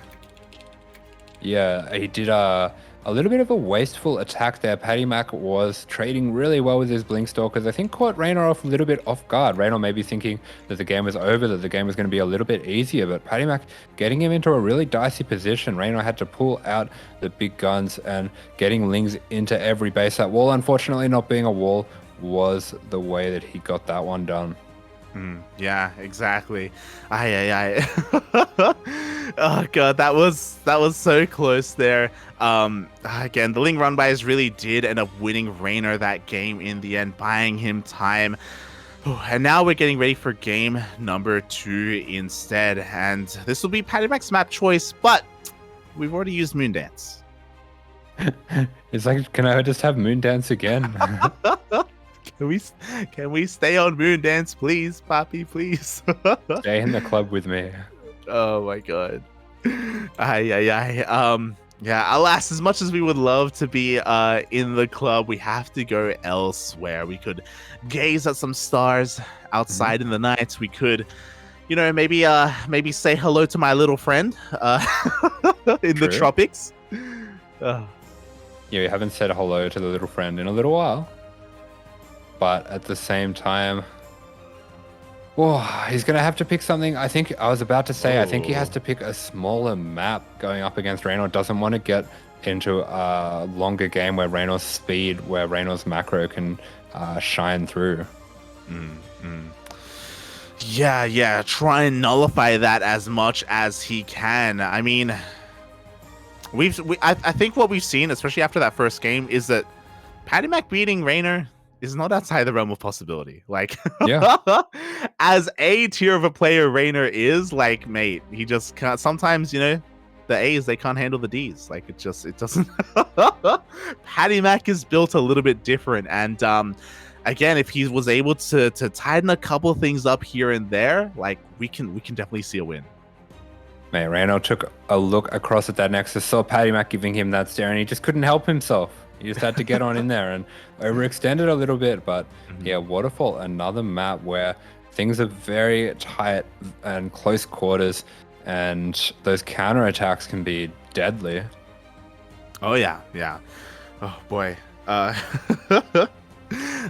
Speaker 2: Yeah, he did a little bit of a wasteful attack there. PattyMac was trading really well with his Blink Stalkers. I think caught Reynor off a little bit off guard. Reynor maybe thinking that the game was over, that the game was going to be a little bit easier, but PattyMac getting him into a really dicey position. Reynor had to pull out the big guns and getting Lings into every base. That wall, unfortunately, not being a wall, was the way that he got that one done.
Speaker 1: Yeah, exactly. Oh god, that was so close there. Again, the Ling run bys really did end up winning Reynor that game in the end, buying him time. And now we're getting ready for game number 2 instead, and this will be PattyMac's map choice, but we've already used Moondance.
Speaker 2: It's like, can I just have Moondance again?
Speaker 1: Can we stay on Moondance, please, Poppy, please?
Speaker 2: Stay in the club with me.
Speaker 1: Oh my god. Yeah, alas, as much as we would love to be in the club, we have to go elsewhere. We could gaze at some stars outside in the night. We could, you know, maybe say hello to my little friend in the tropics.
Speaker 2: Yeah, we haven't said hello to the little friend in a little while. But at the same time, he's going to have to pick something. I think I was about to say, I think he has to pick a smaller map going up against Reynor. Doesn't want to get into a longer game where Reynor's speed, where Reynor's macro can shine through.
Speaker 1: Yeah, try and nullify that as much as he can. I mean, I think what we've seen, especially after that first game, is that PattyMac beating Reynor is not outside the realm of possibility. Like, as A tier of a player Reynor is, like, mate, he just can't. Sometimes, you know, the A's, they can't handle the D's. Like, it doesn't. PattyMac is built a little bit different, and again, if he was able to tighten a couple things up here and there, like, we can definitely see a win.
Speaker 2: Mate, Reynor took a look across at that Nexus, saw PattyMac giving him that stare, and he just couldn't help himself. He just had to get on in there and overextended a little bit. But yeah, Waterfall, another map where things are very tight and close quarters, and those counterattacks can be deadly.
Speaker 1: Oh, yeah. Oh, boy.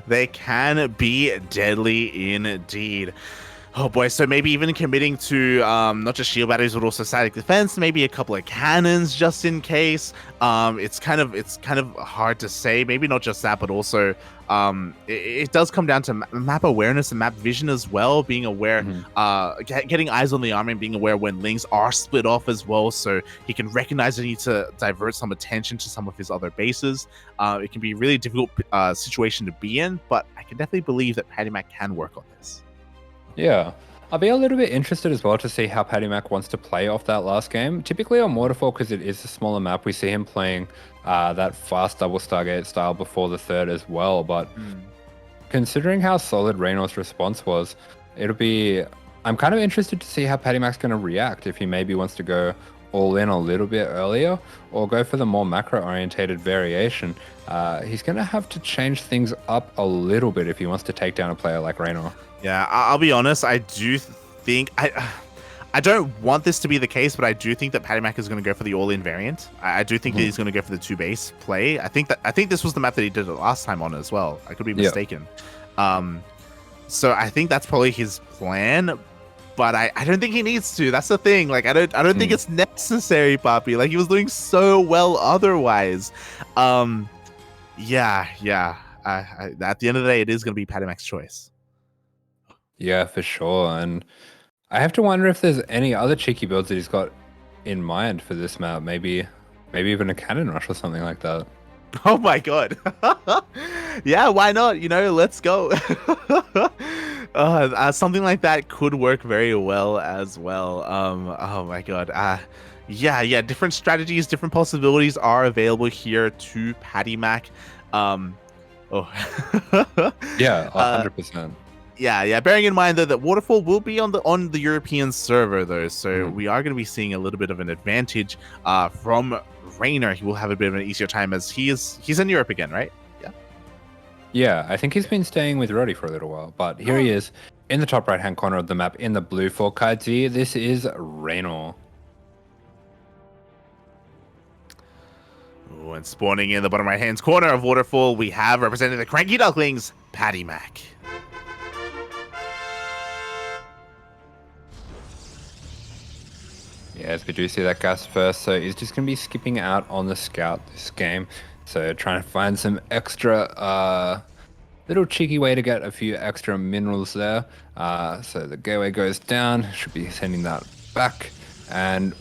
Speaker 1: They can be deadly indeed. Oh boy, so maybe even committing to not just shield batteries but also static defense, maybe a couple of cannons just in case. It's kind of hard to say. Maybe not just that, but also it does come down to map awareness and map vision as well. Being aware, getting eyes on the army and being aware when Lings are split off as well, so he can recognize the need to divert some attention to some of his other bases. It can be a really difficult situation to be in, but I can definitely believe that PattyMac can work on this.
Speaker 2: Yeah, I'll be a little bit interested as well to see how PattyMac wants to play off that last game. Typically on Waterfall, because it is a smaller map, we see him playing that fast double Stargate style before the third as well. But considering how solid Reynor's response was, I'm kind of interested to see how PattyMac's going to react, if he maybe wants to go all in a little bit earlier or go for the more macro-orientated variation. He's going to have to change things up a little bit if he wants to take down a player like Reynor.
Speaker 1: Yeah, I'll be honest. I do think I don't want this to be the case, but I do think that PattyMac is going to go for the all-in variant. I do think that he's going to go for the 2-base play. I think this was the map that he did it last time on as well. I could be mistaken. So I think that's probably his plan, but I don't think he needs to. That's the thing. Like, I don't think it's necessary, Poppy. Like, he was doing so well otherwise. At the end of the day, it is going to be PattyMac's choice.
Speaker 2: Yeah, for sure. And I have to wonder if there's any other cheeky builds that he's got in mind for this map. Maybe even a cannon rush or something like that.
Speaker 1: Oh my god. Yeah, why not? You know, let's go. Something like that could work very well as well. Oh my god. Yeah, different strategies, different possibilities are available here to PattyMac.
Speaker 2: Yeah, 100%.
Speaker 1: Yeah. Bearing in mind though that Waterfall will be on the European server though, so we are going to be seeing a little bit of an advantage from Reynor. He will have a bit of an easier time as he's in Europe again, right?
Speaker 2: Yeah, I think he's been staying with Roddy for a little while, but here he is in the top right-hand corner of the map in the blue for KaiZi. This is Reynor.
Speaker 1: And spawning in the bottom right-hand corner of Waterfall, we have representing the CranKy Ducklings, PattyMac.
Speaker 2: Yes, we do see that gas first, so he's just going to be skipping out on the scout this game. So trying to find some extra, little cheeky way to get a few extra minerals there. So the gateway goes down, should be sending that back, and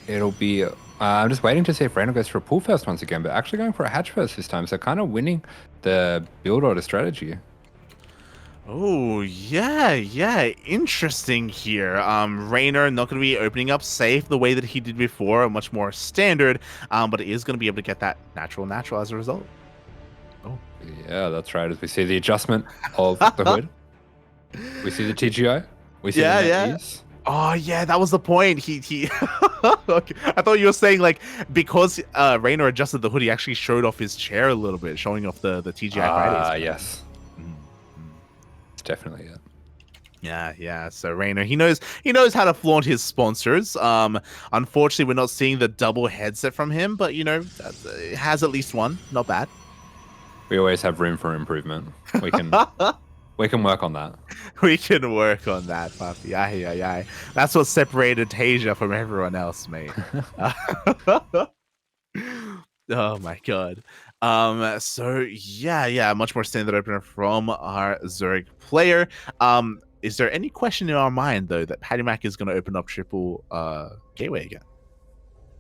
Speaker 2: it'll be... I'm just waiting to see if Reynor goes for a pull first once again, but actually going for a hatch first this time, so kind of winning the build order strategy.
Speaker 1: Oh, yeah, interesting here. Reynor not going to be opening up safe the way that he did before, much more standard, but he is going to be able to get that natural as a result. Oh.
Speaker 2: Yeah, that's right. As we see the adjustment of the hood, we see the TGI, we see the net ease.
Speaker 1: Oh, yeah, that was the point. He okay. I thought you were saying, like, because Reynor adjusted the hood, he actually showed off his chair a little bit, showing off the TGI Fridays.
Speaker 2: Yes. Definitely, yeah.
Speaker 1: Yeah. So Reynor, he knows how to flaunt his sponsors. Unfortunately, we're not seeing the double headset from him, but it has at least one. Not bad.
Speaker 2: We always have room for improvement. We can we can work on that.
Speaker 1: We can work on that, Puffy. Aye. That's what separated Tasia from everyone else, mate. Oh my god. So yeah, much more standard opener from our Zurich player. Is there any question in our mind though that PattyMac is going to open up triple gateway again?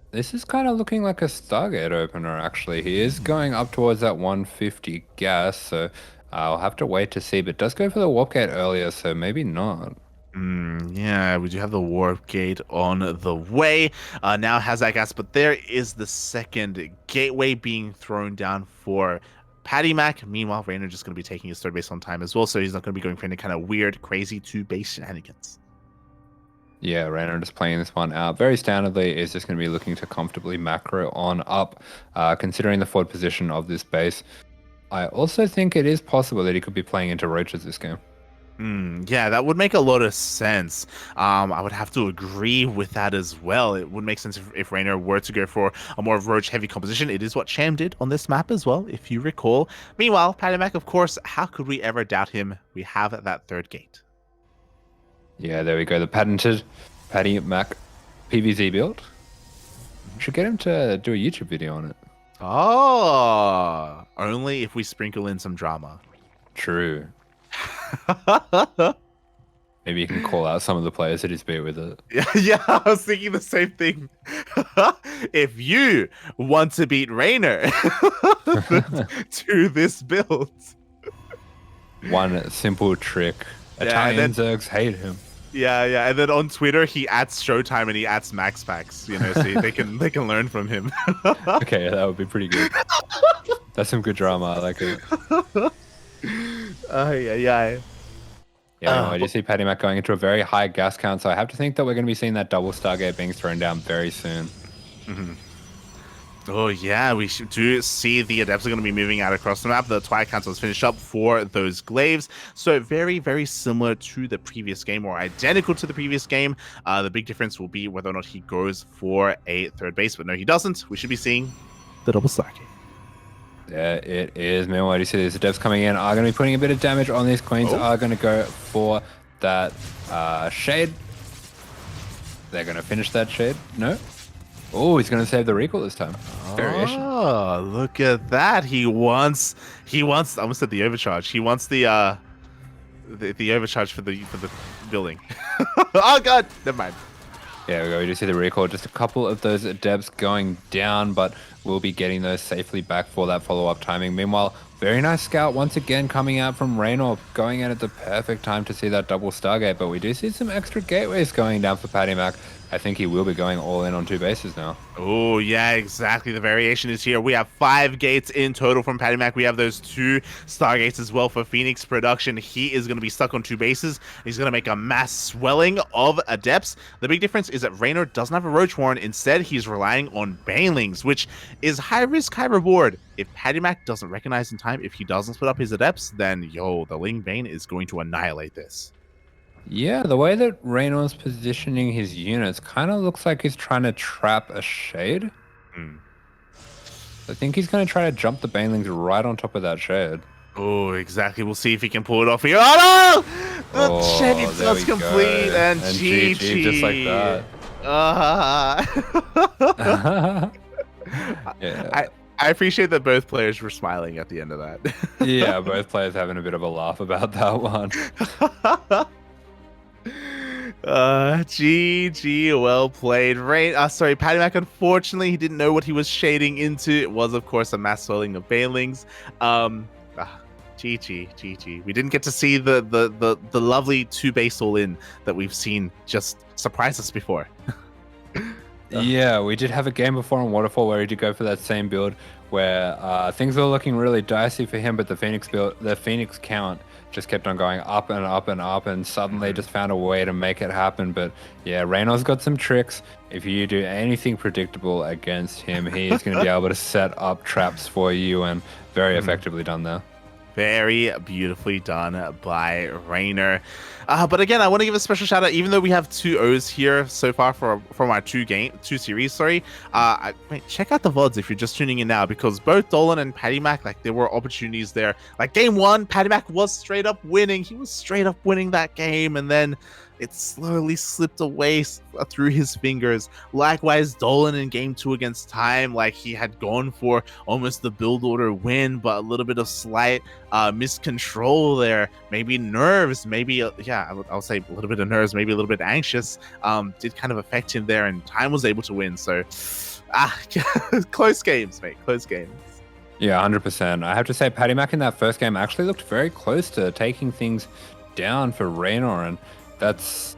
Speaker 2: This is kind of looking like a Stargate opener, actually. He is going up towards that 150 gas, so I'll have to wait to see, but does go for the warp gate earlier, so maybe not.
Speaker 1: Yeah, we do have the warp gate on the way. Now has that gas, but there is the second gateway being thrown down for PattyMac. Meanwhile, Reynor just going to be taking his third base on time as well, so he's not going to be going for any kind of weird, crazy two-base shenanigans.
Speaker 2: Yeah, Reynor just playing this one out very standardly, is just going to be looking to comfortably macro on up, considering the forward position of this base. I also think it is possible that he could be playing into roaches this game.
Speaker 1: Yeah, that would make a lot of sense. I would have to agree with that as well. It would make sense if Reynor were to go for a more roach-heavy composition. It is what Cham did on this map as well, if you recall. Meanwhile, PattyMac, of course, how could we ever doubt him? We have that third gate.
Speaker 2: Yeah, there we go. The patented PattyMac PVZ build. Should get him to do a YouTube video on it.
Speaker 1: Oh, only if we sprinkle in some drama.
Speaker 2: True. Maybe you can call out some of the players that he's beat with it.
Speaker 1: Yeah, I was thinking the same thing. If you want to beat Reynor to this build.
Speaker 2: One simple trick. Italian Zergs hate him.
Speaker 1: Yeah, and then on Twitter he adds Showtime and he adds Max Packs, so they can learn from him.
Speaker 2: Okay, that would be pretty good. That's some good drama. I like it.
Speaker 1: Yeah.
Speaker 2: I do see PattyMac going into a very high gas count, so I have to think that we're going to be seeing that double Stargate being thrown down very soon.
Speaker 1: Oh yeah, we do see the Adepts are going to be moving out across the map. The Twilight Council is finished up for those glaives, so very, very similar to the previous game, or identical to the previous game. The big difference will be whether or not he goes for a third base, but no, he doesn't. We should be seeing the double Stargate.
Speaker 2: Yeah, it is. Meanwhile, you see these Adepts coming in are going to be putting a bit of damage on these Queens. Are going to go for that Shade. They're going to finish that Shade. No. Oh, he's going to save the recall this time. Variation.
Speaker 1: Oh, look at that. He wants I almost said the overcharge. He wants the overcharge for the building. Oh god, never mind.
Speaker 2: Yeah, we do see the recall. Just a couple of those Adepts going down, but we'll be getting those safely back for that follow-up timing. Meanwhile, very nice scout once again coming out from Reynor, going in at the perfect time to see that double Stargate, but we do see some extra gateways going down for PattyMac. I think he will be going all in on two bases now.
Speaker 1: Oh, yeah, exactly. The variation is here. We have 5 gates in total from PattyMac. We have those 2 Stargates as well for Phoenix production. He is going to be stuck on 2 bases. He's going to make a mass swelling of Adepts. The big difference is that Reynor doesn't have a Roach Warren. Instead, he's relying on Banelings, which is high risk, high reward. If PattyMac doesn't recognize in time, if he doesn't split up his Adepts, then, the Ling Bane is going to annihilate this.
Speaker 2: Yeah, the way that Reynor's positioning his units kind of looks like he's trying to trap a Shade. I think he's going to try to jump the banelings right on top of that shade.
Speaker 1: Oh, exactly. We'll see if he can pull it off here. Oh, no! The shade
Speaker 2: there
Speaker 1: does
Speaker 2: we
Speaker 1: complete,
Speaker 2: go.
Speaker 1: and
Speaker 2: GG, just like that. Yeah.
Speaker 1: I appreciate that both players were smiling at the end of that.
Speaker 2: Yeah, both players having a bit of a laugh about that one.
Speaker 1: GG, well played. Sorry, PattyMac, unfortunately, he didn't know what he was shading into. It was, of course, a mass swelling of banelings. GG. We didn't get to see the lovely 2-base all-in that we've seen just surprise us before.
Speaker 2: Yeah, we did have a game before on Waterfall where he did go for that same build where things were looking really dicey for him, but the Phoenix count just kept on going up and up and up, and suddenly just found a way to make it happen. But yeah, Reynor's got some tricks. If you do anything predictable against him, he is going to be able to set up traps for you, and very effectively done there. Very
Speaker 1: beautifully done by Reynor. But again, I want to give a special shout out, even though we have 2 O's here so far from our 2 series. Sorry, check out the VODs if you're just tuning in now, because both Dolan and PattyMac, like, there were opportunities there. Like game 1, PattyMac was straight up winning. He was straight up winning that game, and then it slowly slipped away through his fingers. Likewise, Dolan in game 2 against Time, like, he had gone for almost the build order win, but a little bit of slight miscontrol there, maybe nerves, maybe I'll say a little bit of nerves, maybe a little bit anxious, did kind of affect him there, and Time was able to win. So close games, mate, close games.
Speaker 2: Yeah, 100%. I have to say, PattyMac in that first game actually looked very close to taking things down for Reynor, and that's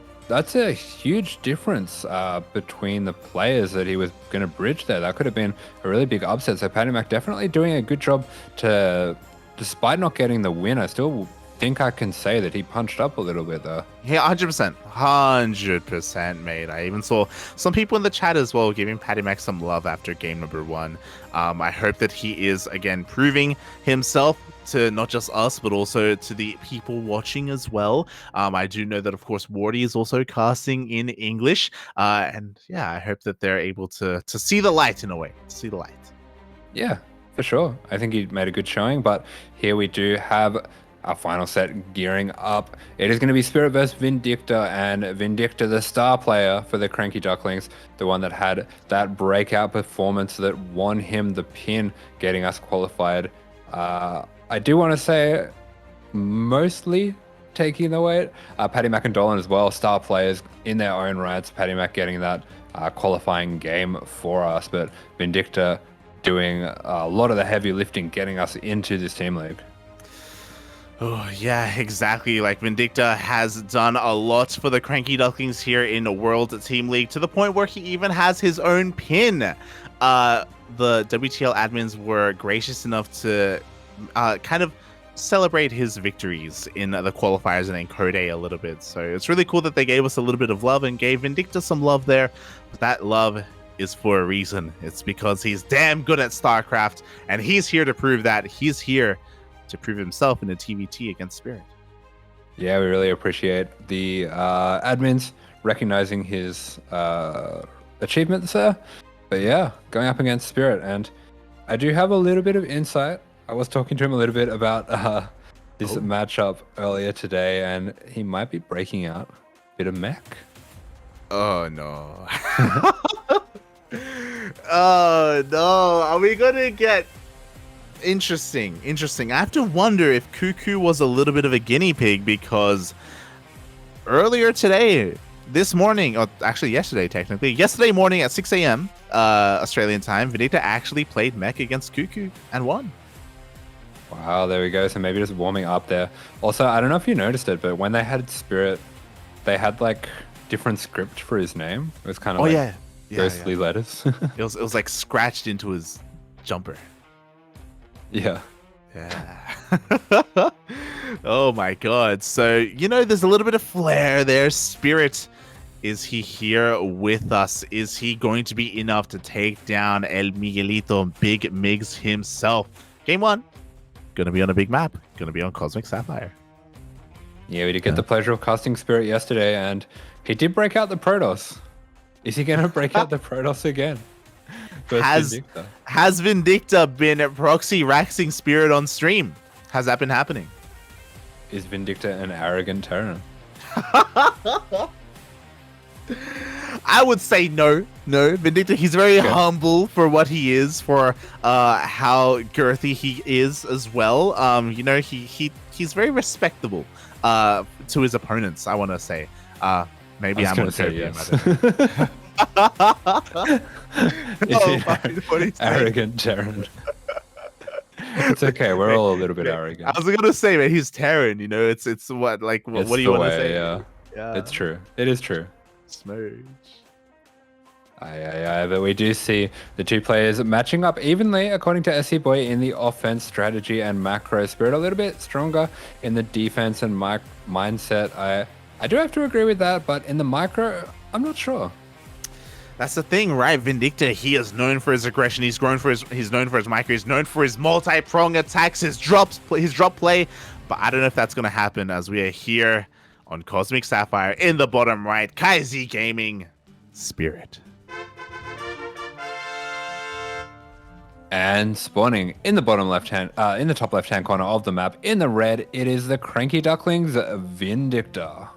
Speaker 2: a huge difference between the players that he was going to bridge there. That could have been a really big upset. So PattyMac definitely doing a good job to, despite not getting the win, I still think I can say that he punched up a little bit there.
Speaker 1: Yeah, 100%, mate. I even saw some people in the chat as well giving PattyMac some love after game number 1. I hope that he is, again, proving himself to not just us, but also to the people watching as well. I do know that, of course, Wardy is also casting in English. And yeah, I hope that they're able to see the light in a way. See the light.
Speaker 2: Yeah, for sure. I think he made a good showing, but here we do have our final set gearing up. It is going to be Spirit versus Vindicta, and Vindicta, the star player for the CranKy Ducklings, the one that had that breakout performance that won him the pin, getting us qualified. I do want to say mostly taking the weight. PattyMac and Dolan as well, star players in their own rights. PattyMac getting that qualifying game for us, but Vindicta doing a lot of the heavy lifting, getting us into this team league.
Speaker 1: Oh, yeah, exactly. Like, Vindicta has done a lot for the CranKy Ducklings here in the World Team League, to the point where he even has his own pin. The WTL admins were gracious enough to kind of celebrate his victories in the qualifiers and in Code A a little bit. So it's really cool that they gave us a little bit of love and gave Vindicta some love there. But that love is for a reason. It's because he's damn good at StarCraft, and he's here to prove that. He's here to prove himself in a TVT against Spirit.
Speaker 2: Yeah, we really appreciate the admins recognizing his achievements there. But yeah, going up against Spirit, and I do have a little bit of insight. I was talking to him a little bit about this matchup earlier today, and he might be breaking out a bit of mech.
Speaker 1: Oh no. Oh no. Are we gonna get interesting? I have to wonder if Cuckoo was a little bit of a guinea pig, because earlier today, this morning, or actually yesterday morning at 6 a.m. Australian time, Vindicta actually played mech against Cuckoo and won.
Speaker 2: Wow, there we go. So maybe just warming up there. Also, I don't know if you noticed it, but when they had Spirit, they had like different script for his name. It was kind of ghostly letters.
Speaker 1: it was like scratched into his jumper.
Speaker 2: Yeah.
Speaker 1: Oh my god. So, there's a little bit of flair there. Spirit, is he here with us? Is he going to be enough to take down El Miguelito, Big Migs himself? Game 1. Gonna be on a big map. Gonna be on Cosmic Sapphire.
Speaker 2: Yeah, we did get the pleasure of casting Spirit yesterday, and he did break out the Protoss. Is he gonna break out the Protoss again? First
Speaker 1: has
Speaker 2: Vindicta.
Speaker 1: has Vindicta been proxy raxing Spirit on stream? Has that been happening?
Speaker 2: Is Vindicta an arrogant Terran?
Speaker 1: I would say no. Vindicta, he's very humble for what he is, for how girthy he is as well. You know, he's very respectable to his opponents, I want to say. Maybe I'm gonna say yes.
Speaker 2: Arrogant Terran. It's okay. We're all a little bit arrogant.
Speaker 1: I was gonna say, man, he's Terran. You know, it's what like what do you want to say?
Speaker 2: Yeah, it's true. It is true.
Speaker 1: Smooch.
Speaker 2: Aye, but we do see the two players matching up evenly, according to SC Boy, in the offense, strategy, and macro. Spirit a little bit stronger in the defense and mindset. I do have to agree with that, but in the micro, I'm not sure.
Speaker 1: That's the thing, right? Vindicta, he is known for his aggression. He's known for his micro. He's known for his multi-prong attacks, his drop play. But I don't know if that's going to happen, as we are here on Cosmic Sapphire in the bottom right. KaiZi Gaming, Spirit.
Speaker 2: And spawning in the bottom left-hand, in the top left-hand corner of the map, in the red, it is the CranKy Ducklings, Vindicta.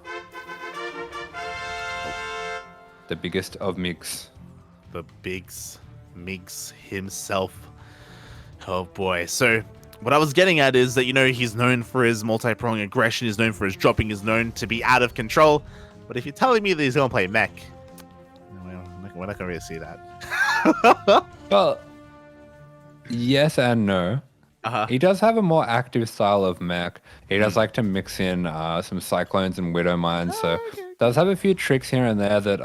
Speaker 2: The biggest of Migs.
Speaker 1: The Migs himself. Oh boy. So what I was getting at is that, you know, he's known for his multi-prong aggression, he's known for his dropping, he's known to be out of control. But if you're telling me that he's going to play mech, we're not going to really see that.
Speaker 2: Well, yes and no. He does have a more active style of mech. He does like to mix in some Cyclones and Widow Mines, so does have a few tricks here and there that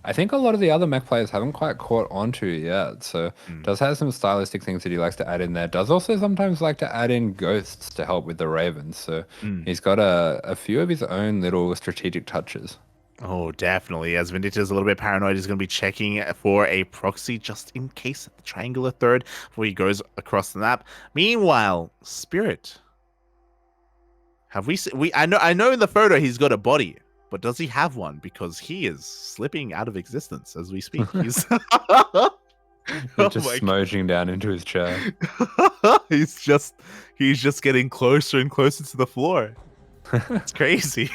Speaker 2: I think a lot of the other mech players haven't quite caught onto yet. So does have some stylistic things that he likes to add in there. Does also sometimes like to add in ghosts to help with the Ravens. So he's got a few of his own little strategic touches.
Speaker 1: Oh, definitely. As Vindicta is a little bit paranoid, he's going to be checking for a proxy just in case at the triangular third before he goes across the map. Meanwhile, Spirit, have we? I know in the photo he's got a body, but does he have one? Because he is slipping out of existence as we speak. He's
Speaker 2: just smudging down into his chair.
Speaker 1: he's just getting closer and closer to the floor. It's crazy.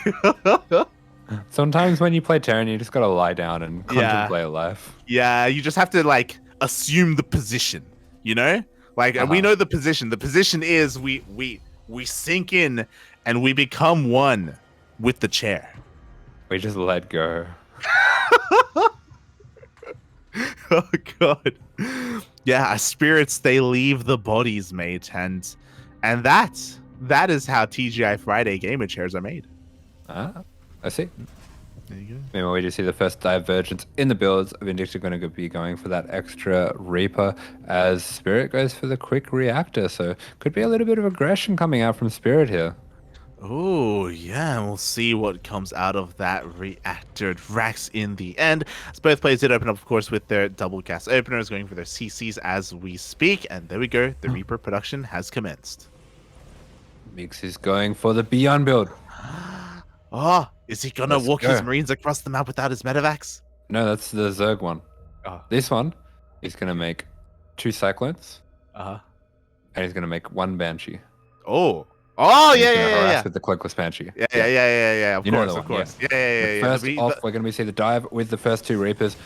Speaker 2: Sometimes when you play Terran, you just gotta lie down and contemplate life.
Speaker 1: Yeah, you just have to like assume the position, you know? Like we know the position. The position is we sink in and we become one with the chair.
Speaker 2: We just let go.
Speaker 1: Oh god. Yeah, spirits, they leave the bodies, mate, and that is how TGI Friday gamer chairs are made.
Speaker 2: I see.
Speaker 1: There you go.
Speaker 2: Meanwhile, we do see the first divergence in the builds. Vindicta going to be going for that extra Reaper as Spirit goes for the quick reactor. So could be a little bit of aggression coming out from Spirit here.
Speaker 1: Oh, yeah, and we'll see what comes out of that reactor Rax in the end. As both players did open up, of course, with their double gas openers, going for their CCs as we speak. And there we go. The Reaper production has commenced.
Speaker 2: Mix is going for the Beyond build.
Speaker 1: Oh, is he gonna walk his Marines across the map without his medevacs?
Speaker 2: No, that's the Zerg one. This one is gonna make 2 Cyclones. And he's gonna make 1 Banshee.
Speaker 1: Yeah.
Speaker 2: With the Cloakless Banshee.
Speaker 1: Yeah. Of course. Yeah.
Speaker 2: First off, we're gonna see the dive with the first 2 Reapers.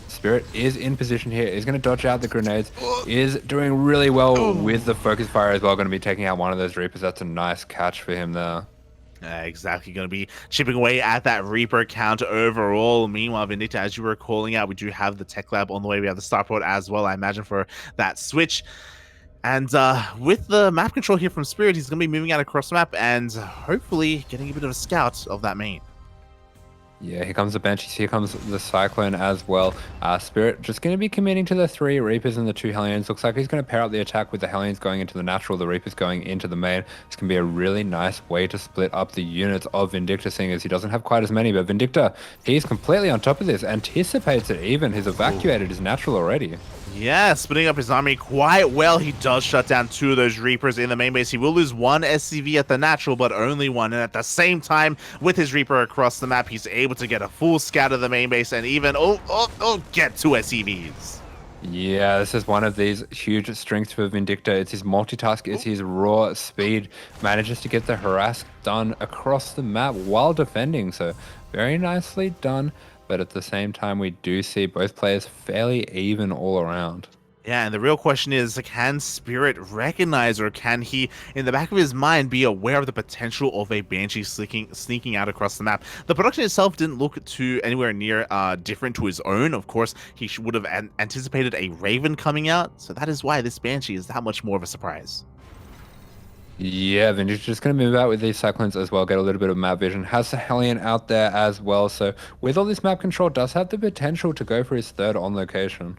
Speaker 2: Spirit is in position here. Is going to dodge out the grenades. Is doing really well with the focus fire as well. Going to be taking out one of those Reapers. That's a nice catch for him there.
Speaker 1: Exactly. Going to be chipping away at that Reaper count overall. Meanwhile, Vindicta, as you were calling out, we do have the Tech Lab on the way. We have the Starport as well, I imagine, for that switch. And with the map control here from Spirit, he's going to be moving out across the map and hopefully getting a bit of a scout of that main.
Speaker 2: Yeah, here comes the Banshees, here comes the Cyclone as well. Spirit just going to be committing to the 3 Reapers and the 2 Hellions. Looks like he's going to pair up the attack with the Hellions going into the natural, the Reapers going into the main. It's going to be a really nice way to split up the units of Vindicta, seeing as he doesn't have quite as many. But Vindicta, he's completely on top of this, anticipates it even. He's evacuated his natural already.
Speaker 1: Yeah, splitting up his army quite well. He does shut down 2 of those Reapers in the main base. He will lose 1 SCV at the natural, but only 1. And at the same time, with his Reaper across the map, he's able to get a full scout of the main base and even, get 2 SCVs.
Speaker 2: Yeah, this is one of these huge strengths for Vindicta. It's his multitask, it's his raw speed. Manages to get the harass done across the map while defending. So very nicely done. But at the same time, we do see both players fairly even all around.
Speaker 1: Yeah, and the real question is, can Spirit recognize, or can he, in the back of his mind, be aware of the potential of a Banshee sneaking out across the map? The production itself didn't look too anywhere near different to his own. Of course, he would have anticipated a Raven coming out, so that is why this Banshee is that much more of a surprise.
Speaker 2: Yeah, Vintage just going to move out with these Cyclones as well, get a little bit of map vision. Has the Hellion out there as well, so with all this map control, does have the potential to go for his third on location.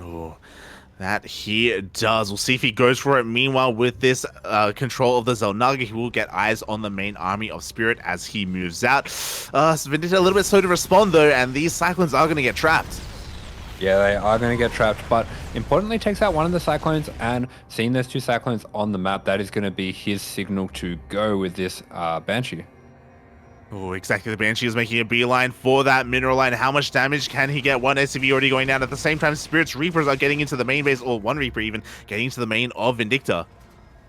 Speaker 1: Oh, that he does. We'll see if he goes for it. Meanwhile, with this control of the Xel'Naga, he will get eyes on the main army of Spirit as he moves out. Vindicta a little bit slow to respond, though, and these Cyclones are going to get trapped.
Speaker 2: Yeah, they are going to get trapped, but importantly takes out one of the Cyclones, and seeing those two Cyclones on the map, that is going to be his signal to go with this Banshee.
Speaker 1: Oh, exactly. The Banshee is making a beeline for that mineral line. How much damage can he get? One SCV already going down. At the same time, Spirit's Reapers are getting into the main base, or one Reaper even, getting into the main of Vindicta.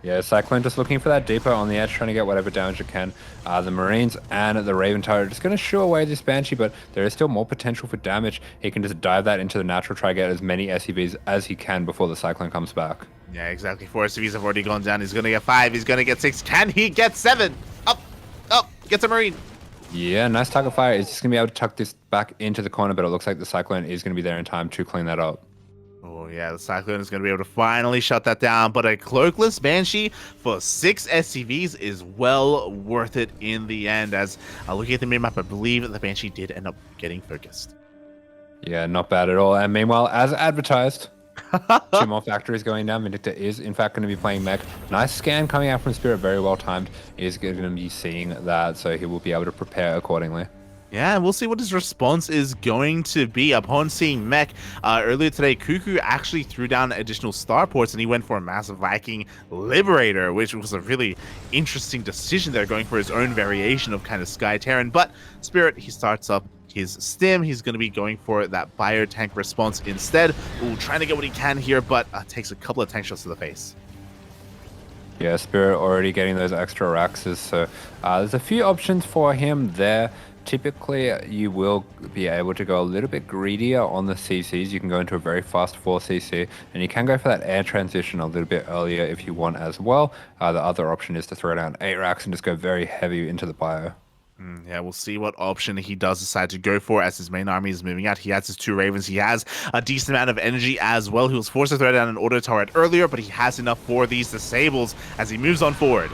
Speaker 2: Yeah, Cyclone just looking for that depot on the edge, trying to get whatever damage it can. The Marines and the Raven Tower are just going to shoo away this Banshee, but there is still more potential for damage. He can just dive that into the natural, try to get as many SCVs as he can before the Cyclone comes back.
Speaker 1: Yeah, exactly. 4 SCVs have already gone down. He's going to get 5. He's going to get 6. Can he get 7? Up, gets a Marine.
Speaker 2: Yeah, nice target fire. He's just going to be able to tuck this back into the corner, but it looks like the Cyclone is going to be there in time to clean that up.
Speaker 1: Oh, yeah, the Cyclone is going to be able to finally shut that down, but a Cloakless Banshee for 6 SCVs is well worth it in the end, as looking at the minimap, I believe the Banshee did end up getting focused.
Speaker 2: Yeah, not bad at all. And meanwhile, as advertised, 2 more factories going down. Vindicta is, in fact, going to be playing mech. Nice scan coming out from Spirit, very well timed. He's going to be seeing that, so he will be able to prepare accordingly.
Speaker 1: Yeah, and we'll see what his response is going to be upon seeing mech. Earlier today, Cuckoo actually threw down additional starports, and he went for a massive Viking Liberator, which was a really interesting decision there, going for his own variation of kind of Sky Terran. But Spirit, he starts up his stim. He's going to be going for that bio tank response instead. Ooh, trying to get what he can here, but takes a couple of tank shots to the face.
Speaker 2: Yeah, Spirit already getting those extra Raxes, so there's a few options for him there. Typically, you will be able to go a little bit greedier on the CCs. You can go into a very fast 4cc, and you can go for that air transition a little bit earlier if you want as well. The other option is to throw down 8 racks and just go very heavy into the bio.
Speaker 1: Yeah, we'll see what option he does decide to go for as his main army is moving out. He has his 2 Ravens. He has a decent amount of energy as well. He was forced to throw down an auto turret earlier, but he has enough for these disables as he moves on forward.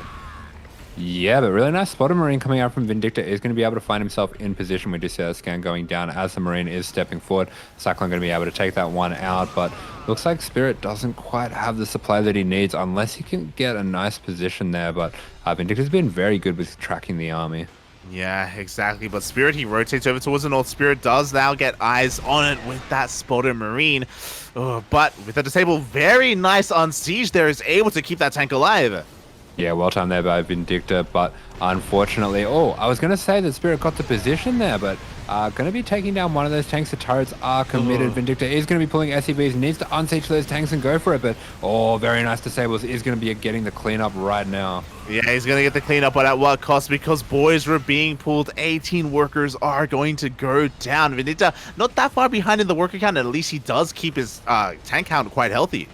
Speaker 2: Yeah, but really nice spotter Marine coming out from Vindicta is going to be able to find himself in position. We just see that scan going down as the Marine is stepping forward. Cyclone going to be able to take that one out, but looks like Spirit doesn't quite have the supply that he needs unless he can get a nice position there, but Vindicta's been very good with tracking the army.
Speaker 1: Yeah, exactly. But Spirit, he rotates over towards the north. Spirit does now get eyes on it with that spotter Marine. But with the disable, very nice on siege there, is able to keep that tank alive.
Speaker 2: Yeah, well timed there by Vindicta, but unfortunately, I was going to say that Spirit got the position there, but going to be taking down one of those tanks. The turrets are committed. Vindicta is going to be pulling SCVs, needs to unsiege those tanks and go for it, but very nice disables. Is going to be getting the cleanup right now.
Speaker 1: Yeah, he's going to get the cleanup, but at what cost? Because boys were being pulled. 18 workers are going to go down. Vindicta not that far behind in the worker count, and at least he does keep his tank count quite healthy.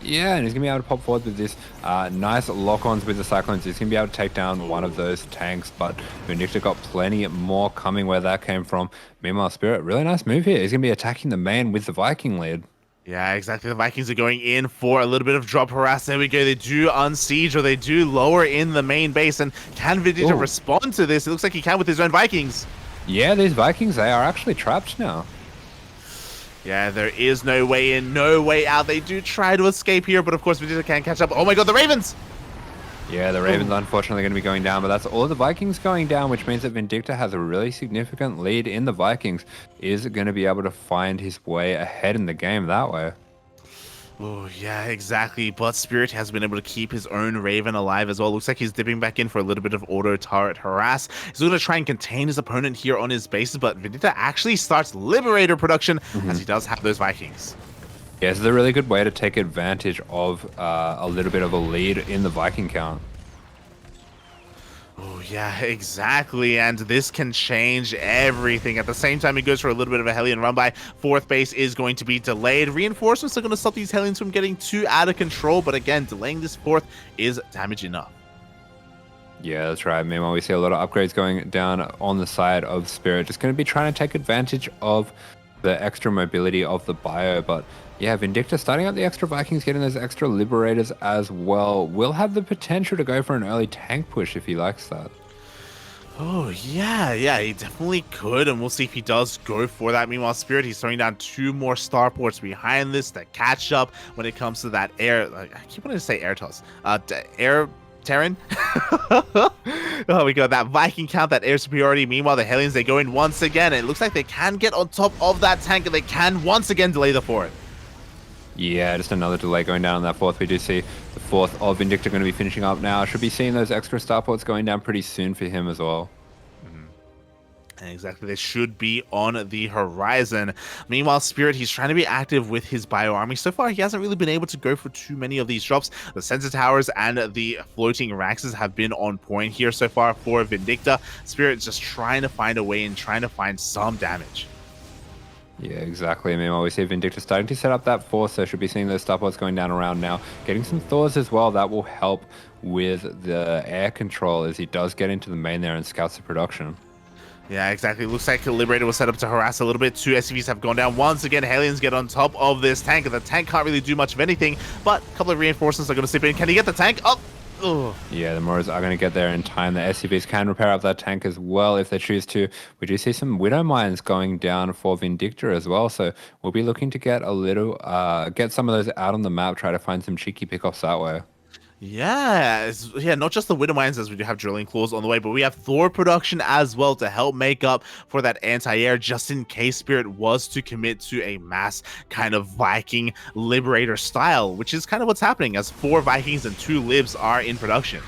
Speaker 2: Yeah, and he's going to be able to pop forward with this nice lock-ons with the Cyclones. He's going to be able to take down one of those tanks, but Vindicta got plenty more coming where that came from. Meanwhile, Spirit, really nice move here. He's going to be attacking the main with the Viking lead.
Speaker 1: Yeah, exactly. The Vikings are going in for a little bit of drop harass. There we go. They do unsiege, or they do lower in the main base. And can Vindicta respond to this? It looks like he can with his own Vikings.
Speaker 2: Yeah, these Vikings, they are actually trapped now.
Speaker 1: Yeah, there is no way in, no way out. They do try to escape here, but of course Vindicta can't catch up. Oh my god, the Ravens!
Speaker 2: Yeah, the Ravens unfortunately going to be going down, but that's all the Vikings going down, which means that Vindicta has a really significant lead in the Vikings. Is going to be able to find his way ahead in the game that way.
Speaker 1: Oh, yeah, exactly. But Spirit has been able to keep his own Raven alive as well. Looks like he's dipping back in for a little bit of auto turret harass. He's going to try and contain his opponent here on his bases, but Vindicta actually starts Liberator production as he does have those Vikings.
Speaker 2: Yeah, this is a really good way to take advantage of a little bit of a lead in the Viking count.
Speaker 1: Oh, yeah, exactly. And this can change everything. At the same time, he goes for a little bit of a Hellion run by. Fourth base is going to be delayed. Reinforcements are going to stop these Hellions from getting too out of control. But again, delaying this fourth is damage enough.
Speaker 2: Yeah, that's right. Meanwhile, we see a lot of upgrades going down on the side of Spirit. Just going to be trying to take advantage of the extra mobility of the bio. But yeah, Vindicta starting out the extra Vikings, getting those extra Liberators as well. Will have the potential to go for an early tank push if he likes that.
Speaker 1: Oh, yeah, he definitely could, and we'll see if he does go for that. Meanwhile, Spirit, he's throwing down 2 more starports behind this to catch up when it comes to that air. I keep wanting to say air toss. Air Terran. Oh, we got that Viking count, that air superiority. Meanwhile, the Hellions, they go in once again. It looks like they can get on top of that tank, and they can once again delay the fourth.
Speaker 2: Yeah, just another delay going down on that fourth. We do see the fourth of Vindicta going to be finishing up now. Should be seeing those extra starports going down pretty soon for him as well.
Speaker 1: Exactly, they should be on the horizon. Meanwhile, Spirit, he's trying to be active with his bio army. So far, he hasn't really been able to go for too many of these drops. The sensor towers and the floating Raxes have been on point here so far for Vindicta. Spirit just trying to find a way and trying to find some damage.
Speaker 2: Yeah, exactly. Meanwhile, we see Vindicta starting to set up that force, so should be seeing those starports going down around now. Getting some Thors as well, that will help with the air control as he does get into the main there and scouts the production.
Speaker 1: Yeah, exactly. Looks like the Liberator was set up to harass a little bit. 2 SCVs have gone down. Once again, Hellions get on top of this tank, and the tank can't really do much of anything, but a couple of reinforcements are going to slip in. Can he get the tank? Oh! Ugh.
Speaker 2: Yeah, the Moras are going to get there in time. The SCVs can repair up that tank as well if they choose to. We do see some Widow Mines going down for Vindicta as well, so we'll be looking to get a little, get some of those out on the map, try to find some cheeky pickoffs that way.
Speaker 1: Yeah, not just the Widow Mines as we do have Drilling Claws on the way, but we have Thor production as well to help make up for that anti-air just in case Spirit was to commit to a mass kind of Viking Liberator style, which is kind of what's happening as 4 Vikings and 2 Libs are in production.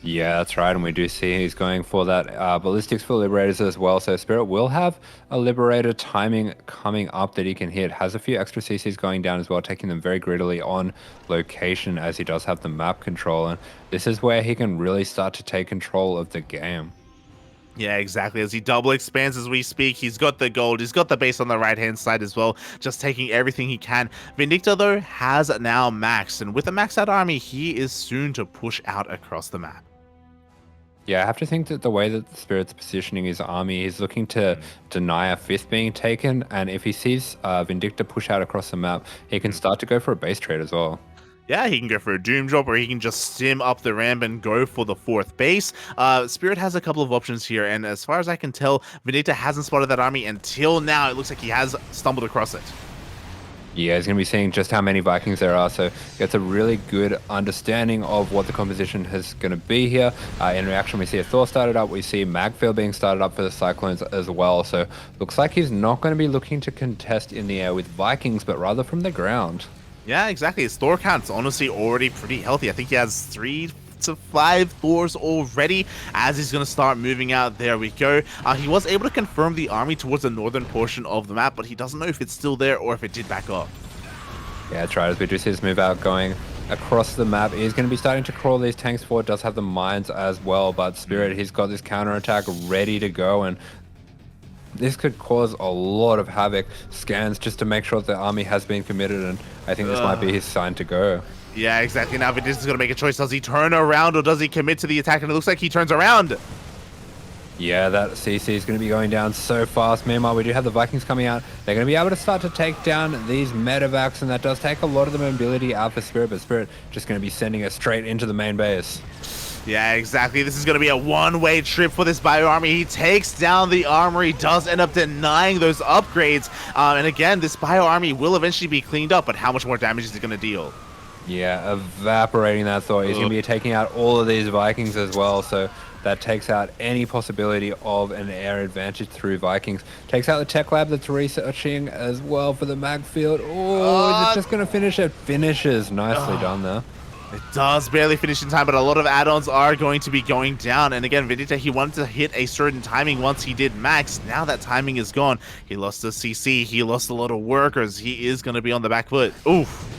Speaker 2: Yeah, that's right, and we do see he's going for that ballistics for Liberators as well, so Spirit will have a Liberator timing coming up that he can hit. Has a few extra CCs going down as well, taking them very greedily on location as he does have the map control, and this is where he can really start to take control of the game.
Speaker 1: Yeah, exactly. As he double expands as we speak, he's got the gold, he's got the base on the right-hand side as well, just taking everything he can. Vindicta, though, has now maxed, and with a maxed out army, he is soon to push out across the map.
Speaker 2: Yeah, I have to think that the way that the Spirit's positioning his army, he's looking to deny a 5th being taken, and if he sees Vindicta push out across the map, he can start to go for a base trade as well.
Speaker 1: Yeah, he can go for a Doom Drop, or he can just sim up the ramp and go for the 4th base. Spirit has a couple of options here, and as far as I can tell, Vindicta hasn't spotted that army until now. It looks like he has stumbled across it.
Speaker 2: Yeah, he's going to be seeing just how many Vikings there are, so gets a really good understanding of what the composition is going to be here. In reaction, we see a Thor started up, we see Magfield being started up for the Cyclones as well, so looks like he's not going to be looking to contest in the air with Vikings, but rather from the ground.
Speaker 1: Yeah, exactly. His Thor count's honestly already pretty healthy. I think he has 3 to 5 Thors already as he's going to start moving out. There we go. He was able to confirm the army towards the northern portion of the map, but he doesn't know if it's still there or if it did back up.
Speaker 2: Yeah, that's right. As we do see this move out going across the map, he's going to be starting to crawl these tanks forward. Does have the mines as well, but Spirit, he's got this counter attack ready to go, and this could cause a lot of havoc. Scans just to make sure that the army has been committed, and I think this might be his sign to go.
Speaker 1: Yeah, exactly. Now Vindicta is going to make a choice. Does he turn around or does he commit to the attack? And it looks like he turns around.
Speaker 2: Yeah, that CC is going to be going down so fast. Meanwhile, we do have the Vikings coming out. They're going to be able to start to take down these medevacs, and that does take a lot of the mobility out for Spirit, but Spirit just going to be sending it straight into the main base.
Speaker 1: Yeah, exactly. This is going to be a one-way trip for this bio army. He takes down the armory, does end up denying those upgrades. And again, this bio army will eventually be cleaned up, but how much more damage is it going to deal?
Speaker 2: Yeah, evaporating that Thor. He's going to be taking out all of these Vikings as well, so that takes out any possibility of an air advantage through Vikings. Takes out the tech lab that's researching as well for the mag field. Oh, is it just going to finish it? Finishes. Nicely done there.
Speaker 1: It does barely finish in time, but a lot of add-ons are going to be going down. And again, Vindicta, he wanted to hit a certain timing once he did max. Now that timing is gone. He lost the CC. He lost a lot of workers. He is going to be on the back foot. Oof.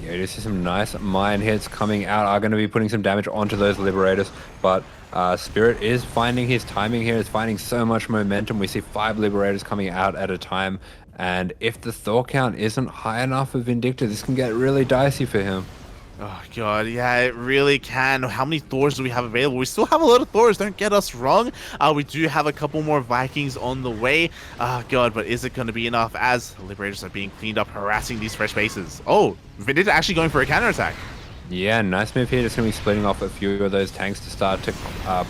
Speaker 2: Yeah, you see some nice mine hits coming out. Are going to be putting some damage onto those Liberators. But Spirit is finding his timing here. Is finding so much momentum. We see 5 Liberators coming out at a time. And if the Thor count isn't high enough for Vindicta, this can get really dicey for him.
Speaker 1: Oh, God. Yeah, it really can. How many Thors do we have available? We still have a lot of Thors. Don't get us wrong. We do have a couple more Vikings on the way. Oh, God. But is it going to be enough as the Liberators are being cleaned up, harassing these fresh bases? Oh, Vindicta actually going for a counterattack.
Speaker 2: Yeah, nice move here. Just going to be splitting off a few of those tanks to start to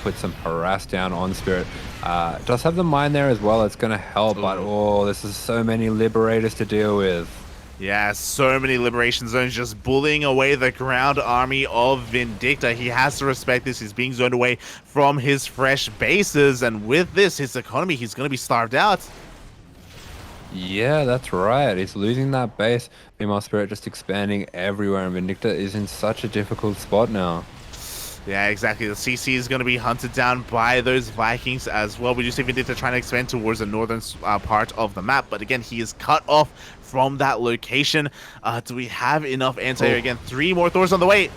Speaker 2: put some harass down on Spirit. Does have the mine there as well. It's going to help. But, oh, this is so many Liberators to deal with.
Speaker 1: Yeah, so many liberation zones just bullying away the ground army of Vindicta. He has to respect this. He's being zoned away from his fresh bases. And with this, his economy, he's going to be starved out.
Speaker 2: Yeah, that's right. He's losing that base. Meanwhile, Spirit just expanding everywhere. And Vindicta is in such a difficult spot now.
Speaker 1: Yeah, exactly. The CC is going to be hunted down by those Vikings as well. We do see Vindicta trying to expand towards the northern part of the map. But again, he is cut off from that location. Do we have enough anti-air? Again, 3 more Thors on the way.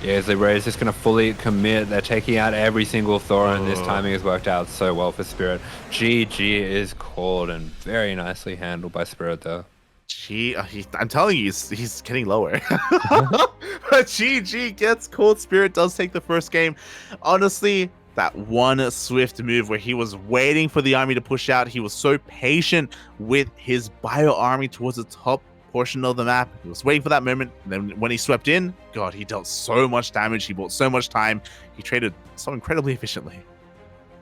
Speaker 2: Yeah, Liberators just going to fully commit. They're taking out every single Thor, and this timing has worked out so well for Spirit. GG is called, and very nicely handled by Spirit there.
Speaker 1: I'm telling you, he's getting lower. But GG gets called. Spirit does take the first game. Honestly, that one swift move where he was waiting for the army to push out. He was so patient with his bio army towards the top portion of the map. He was waiting for that moment. And then when he swept in, God, he dealt so much damage. He bought so much time. He traded so incredibly efficiently.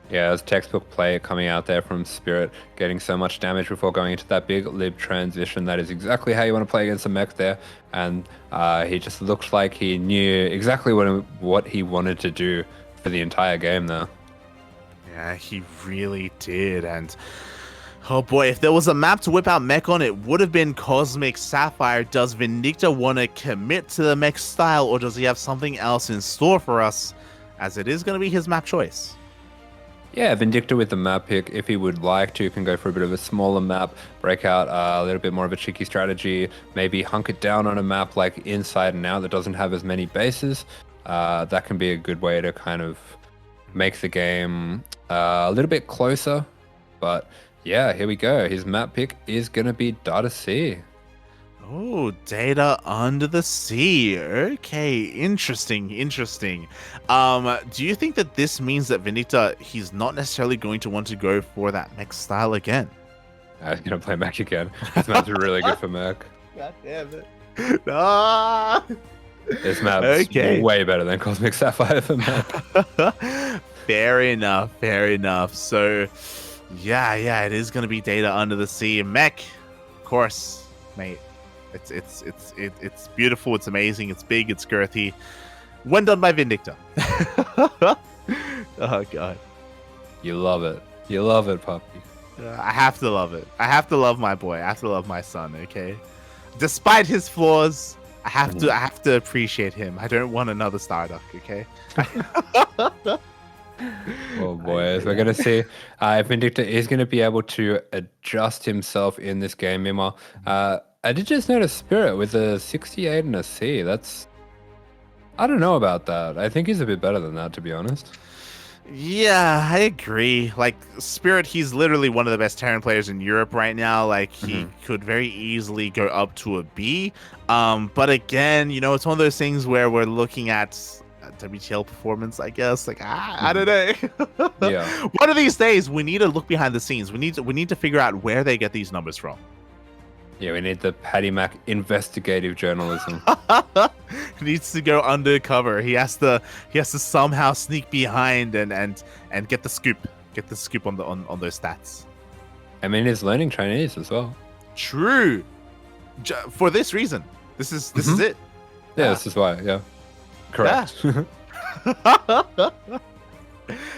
Speaker 2: Yeah, it's textbook play coming out there from Spirit, getting so much damage before going into that big lib transition. That is exactly how you want to play against a mech there. And he just looked like he knew exactly what he wanted to do for the entire game there.
Speaker 1: Yeah, he really did. And oh boy, if there was a map to whip out mech on, it would have been Cosmic Sapphire. Does Vindicta want to commit to the mech style, or does he have something else in store for us, as it is going to be his map choice?
Speaker 2: Yeah, Vindicta with the map pick, if he would like to, can go for a bit of a smaller map, break out a little bit more of a cheeky strategy, maybe hunk it down on a map like Inside and Out that doesn't have as many bases. That can be a good way to kind of make the game a little bit closer. But yeah, here we go. His map pick is going to be Data Sea.
Speaker 1: Oh, Data Under the Sea. Okay, interesting. Do you think that this means that Vindicta, he's not necessarily going to want to go for that mech style again?
Speaker 2: He's going to play mech again. This map's really good for mech.
Speaker 1: God damn it. Ah!
Speaker 2: This map's way better than Cosmic Sapphire for mech.
Speaker 1: Fair enough. So, yeah, it is going to be Data Under the Sea. Mech, of course, mate. It's beautiful, it's amazing, it's big, it's girthy. When done by Vindicta. Oh god.
Speaker 2: You love it, puppy.
Speaker 1: I have to love it. I have to love my boy. I have to love my son, okay? Despite his flaws, I have to appreciate him. I don't want another Starduck, okay?
Speaker 2: Oh boy, as we're going to see, Vindicta is going to be able to adjust himself in this game. Meanwhile, I did just notice Spirit with a 68 and a C. I don't know about that. I think he's a bit better than that, to be honest.
Speaker 1: Yeah, I agree. Like, Spirit, he's literally one of the best Terran players in Europe right now. Like, he could very easily go up to a B. But again, it's one of those things where we're looking at WTL performance, I guess. Like, I don't know.
Speaker 2: Yeah.
Speaker 1: One of these days, we need to look behind the scenes. We need to figure out where they get these numbers from.
Speaker 2: Yeah, we need the PattyMac investigative journalism.
Speaker 1: He needs to go undercover. He has to somehow sneak behind and get the scoop. Get the scoop on those stats.
Speaker 2: I mean, he's learning Chinese as well.
Speaker 1: True. For this reason. This is it.
Speaker 2: Yeah, this is why. Yeah. Correct.
Speaker 1: Yeah.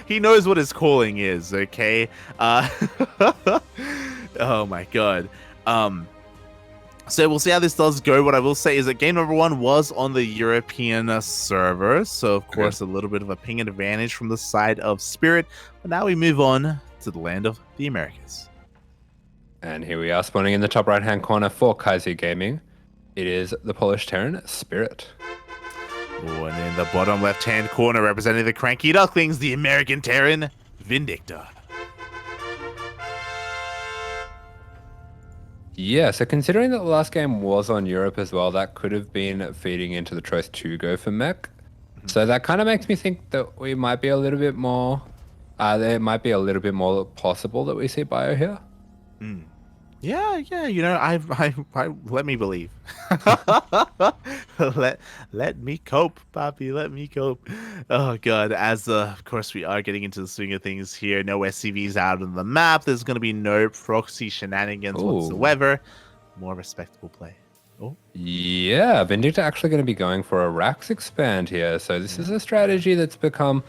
Speaker 1: He knows what his calling is, okay? Oh my god. So we'll see how this does go. What I will say is that game number 1 was on the European server. So, of course, a little bit of a ping advantage from the side of Spirit. But now we move on to the land of the Americas.
Speaker 2: And here we are spawning in the top right-hand corner for KaiZi Gaming. It is the Polish Terran Spirit.
Speaker 1: Oh, and in the bottom left-hand corner, representing the CranKy Ducklings, the American Terran Vindicta.
Speaker 2: Yeah, so considering that the last game was on Europe as well, that could have been feeding into the choice to go for mech. So that kind of makes me think that we might be a little bit more, there might be a little bit more possible that we see bio here.
Speaker 1: Yeah, you know, I let me believe. let me cope, Poppy. Let me cope. Oh god, as of course we are getting into the swing of things here. No SCVs out on the map. There's going to be no proxy shenanigans whatsoever. More respectable play. Oh.
Speaker 2: Yeah, Vindicta actually going to be going for a Rax expand here. So this is a strategy that's become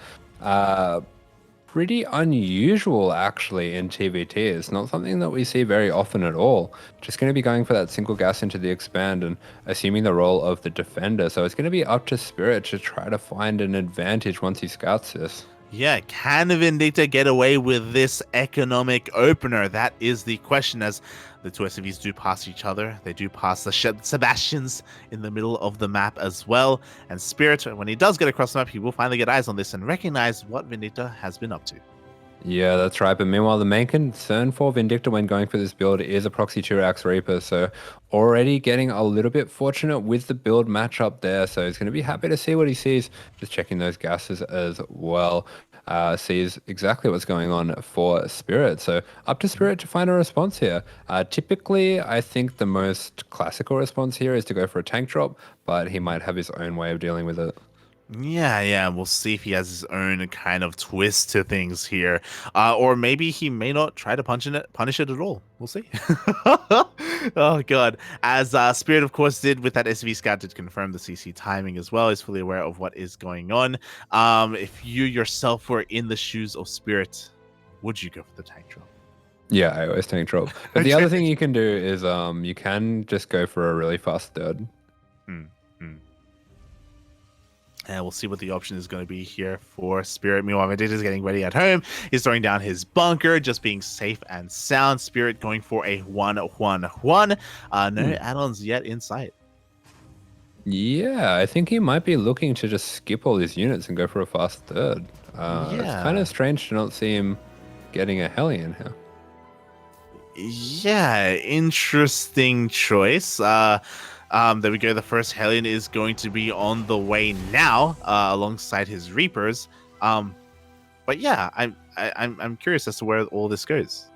Speaker 2: pretty unusual actually in TVT. It's not something that we see very often at all. Just going to be going for that single gas into the expand and assuming the role of the defender. So it's going to be up to Spirit to try to find an advantage once he scouts this.
Speaker 1: Yeah, can Vindicta get away with this economic opener? That is the question, as the two SCVs do pass each other. They do pass the Sebastians in the middle of the map as well. And Spirit, when he does get across the map, he will finally get eyes on this and recognize what Vindicta has been up to.
Speaker 2: Yeah, that's right. But meanwhile, the main concern for Vindicta when going for this build is a proxy 2-Rax Reaper. So already getting a little bit fortunate with the build matchup there. So he's going to be happy to see what he sees. Just checking those gases as well. Sees exactly what's going on for Spirit. So up to Spirit to find a response here. Typically, I think the most classical response here is to go for a tank drop, but he might have his own way of dealing with it.
Speaker 1: Yeah, we'll see if he has his own kind of twist to things here. Or maybe he may not try to punish it at all. We'll see. Oh, God. As Spirit, of course, did with that SV scout, did confirm the CC timing as well. He's fully aware of what is going on. If you yourself were in the shoes of Spirit, would you go for the tank drop?
Speaker 2: Yeah, I always tank drop. But the other thing you can do is you can just go for a really fast third.
Speaker 1: And we'll see what the option is going to be here for Spirit. Meanwhile, Vindicta is getting ready at home. He's throwing down his bunker, just being safe and sound. Spirit going for a 1-1-1. No add-ons yet in sight.
Speaker 2: Yeah, I think he might be looking to just skip all his units and go for a fast third. It's kind of strange to not see him getting a Hellion here.
Speaker 1: Yeah, interesting choice. There we go. The first Hellion is going to be on the way now, alongside his Reapers. But yeah, I'm curious as to where all this goes.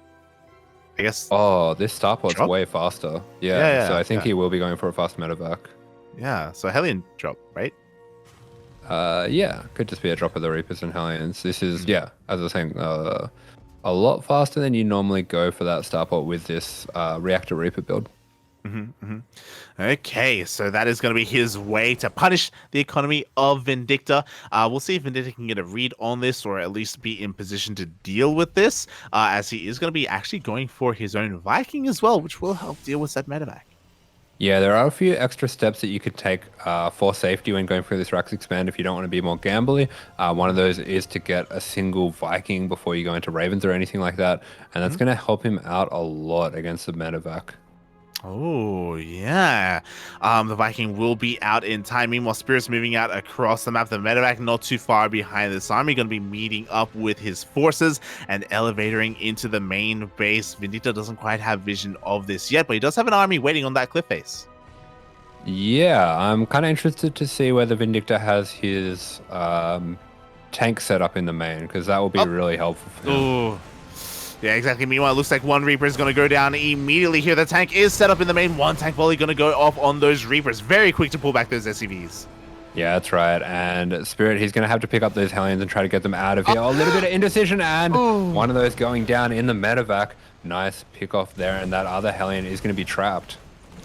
Speaker 1: I guess.
Speaker 2: Oh, this starport's way faster. Yeah, so I think he will be going for a fast medevac.
Speaker 1: Yeah, so Hellion drop, right?
Speaker 2: Yeah, could just be a drop of the Reapers and Hellions. This is, as I was saying, a lot faster than you normally go for that starport with this Reactor Reaper build.
Speaker 1: Okay, so that is going to be his way to punish the economy of Vindicta. We'll see if Vindicta can get a read on this, or at least be in position to deal with this, as he is going to be actually going for his own Viking as well, which will help deal with that medevac.
Speaker 2: Yeah, there are a few extra steps that you could take for safety when going through this Rax expand if you don't want to be more gambly. One of those is to get a single Viking before you go into Ravens or anything like that, and that's going to help him out a lot against the medevac.
Speaker 1: Oh, yeah. The Viking will be out in time. Meanwhile, Spirit's moving out across the map. The medevac not too far behind this army. Going to be meeting up with his forces and elevatoring into the main base. Vindicta doesn't quite have vision of this yet, but he does have an army waiting on that cliff face.
Speaker 2: Yeah, I'm kind of interested to see whether Vindicta has his tank set up in the main, because that will be really helpful for him.
Speaker 1: Ooh. Yeah, exactly. Meanwhile, it looks like one Reaper is going to go down immediately here. The tank is set up in the main. One tank volley going to go off on those Reapers. Very quick to pull back those SCVs.
Speaker 2: Yeah, that's right. And Spirit, he's going to have to pick up those Hellions and try to get them out of here. A little bit of indecision, and one of those going down in the medevac. Nice pick off there, and that other Hellion is going to be trapped.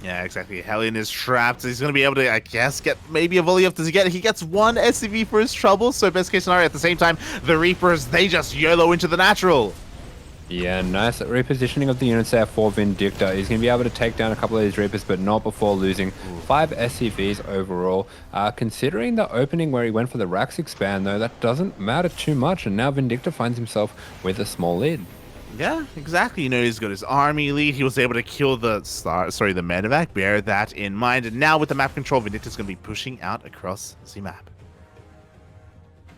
Speaker 1: Yeah, exactly. Hellion is trapped. He's going to be able to, I guess, get maybe a volley up. Does he get it? He gets one SCV for his trouble. So best case scenario, at the same time, the Reapers, they just YOLO into the natural.
Speaker 2: Yeah, nice repositioning of the units there for Vindicta. He's going to be able to take down a couple of these Reapers, but not before losing 5 SCVs overall. Considering the opening where he went for the Rax expand, though, that doesn't matter too much, and now Vindicta finds himself with a small lead.
Speaker 1: Yeah, exactly. You know, he's got his army lead. He was able to kill the the medevac. Bear that in mind. And now with the map control, Vindicta's going to be pushing out across the map.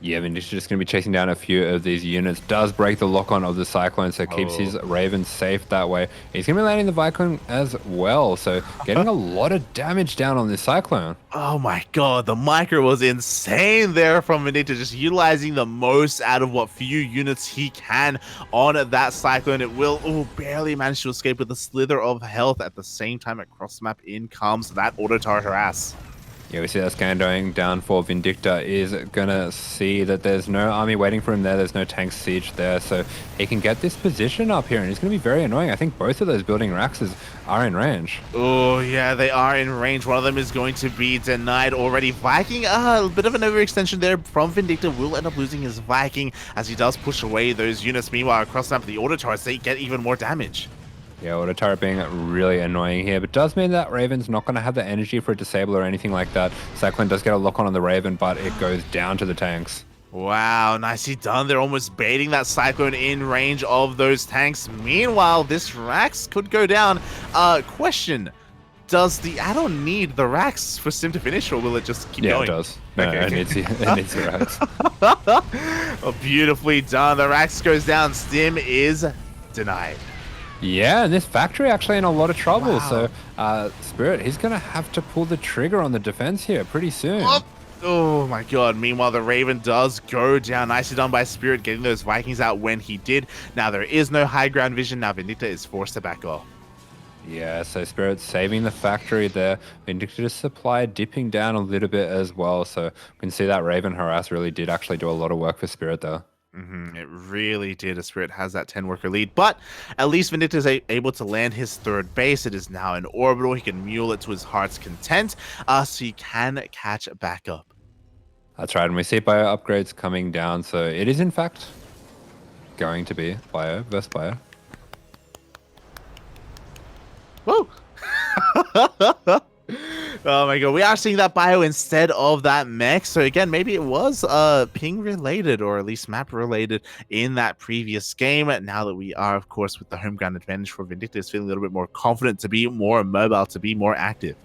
Speaker 2: Yeah, Vindicta's just going to be chasing down a few of these units. Does break the lock-on of the Cyclone, so keeps his Raven safe that way. He's going to be landing the Vicon as well, so getting a lot of damage down on this Cyclone.
Speaker 1: Oh my god, the micro was insane there from Vindicta, just utilizing the most out of what few units he can on that Cyclone. It will barely manage to escape with a slither of health. At the same time, across the map, in comes that auto-turret harass.
Speaker 2: Yeah, we see that scan going down for Vindicta is going to see that there's no army waiting for him there. There's no tank siege there, so he can get this position up here, and it's going to be very annoying. I think both of those building Raxes are in range.
Speaker 1: Oh, yeah, they are in range. One of them is going to be denied already. Viking, a bit of an overextension there from Vindicta. Will end up losing his Viking as he does push away those units. Meanwhile, across the map, the auto turrets, they get even more damage.
Speaker 2: Yeah, auto turret being really annoying here, but does mean that Raven's not going to have the energy for a disable or anything like that. Cyclone does get a lock on the Raven, but it goes down to the tanks.
Speaker 1: Wow, nicely done. They're almost baiting that Cyclone in range of those tanks. Meanwhile, this Rax could go down. Question, does the add-on need the Rax for Sim to finish, or will it just keep going?
Speaker 2: Yeah, it does. No,
Speaker 1: Okay.
Speaker 2: it needs the Rax.
Speaker 1: Oh, beautifully done. The Rax goes down. Stim is denied.
Speaker 2: Yeah, and this factory actually in a lot of trouble.
Speaker 1: Wow.
Speaker 2: So Spirit, he's going to have to pull the trigger on the defense here pretty soon.
Speaker 1: Oh my god. Meanwhile, the Raven does go down. Nicely done by Spirit, getting those Vikings out when he did. Now there is no high ground vision. Now Vindicta is forced to back off.
Speaker 2: Yeah, so Spirit saving the factory there. Vindicta's supply dipping down a little bit as well. So we can see that Raven harass really did actually do a lot of work for Spirit there.
Speaker 1: It really did. A Spirit has that 10-worker lead, but at least Vindicta is able to land his third base. It is now in orbital. He can mule it to his heart's content, so he can catch back up.
Speaker 2: That's right, and we see bio upgrades coming down. So it is in fact going to be bio versus bio.
Speaker 1: Whoa! Oh my god, we are seeing that bio instead of that mech. So again, maybe it was ping related, or at least map related in that previous game. Now that we are, of course, with the home ground advantage for Vindicta, is feeling a little bit more confident to be more mobile, to be more active.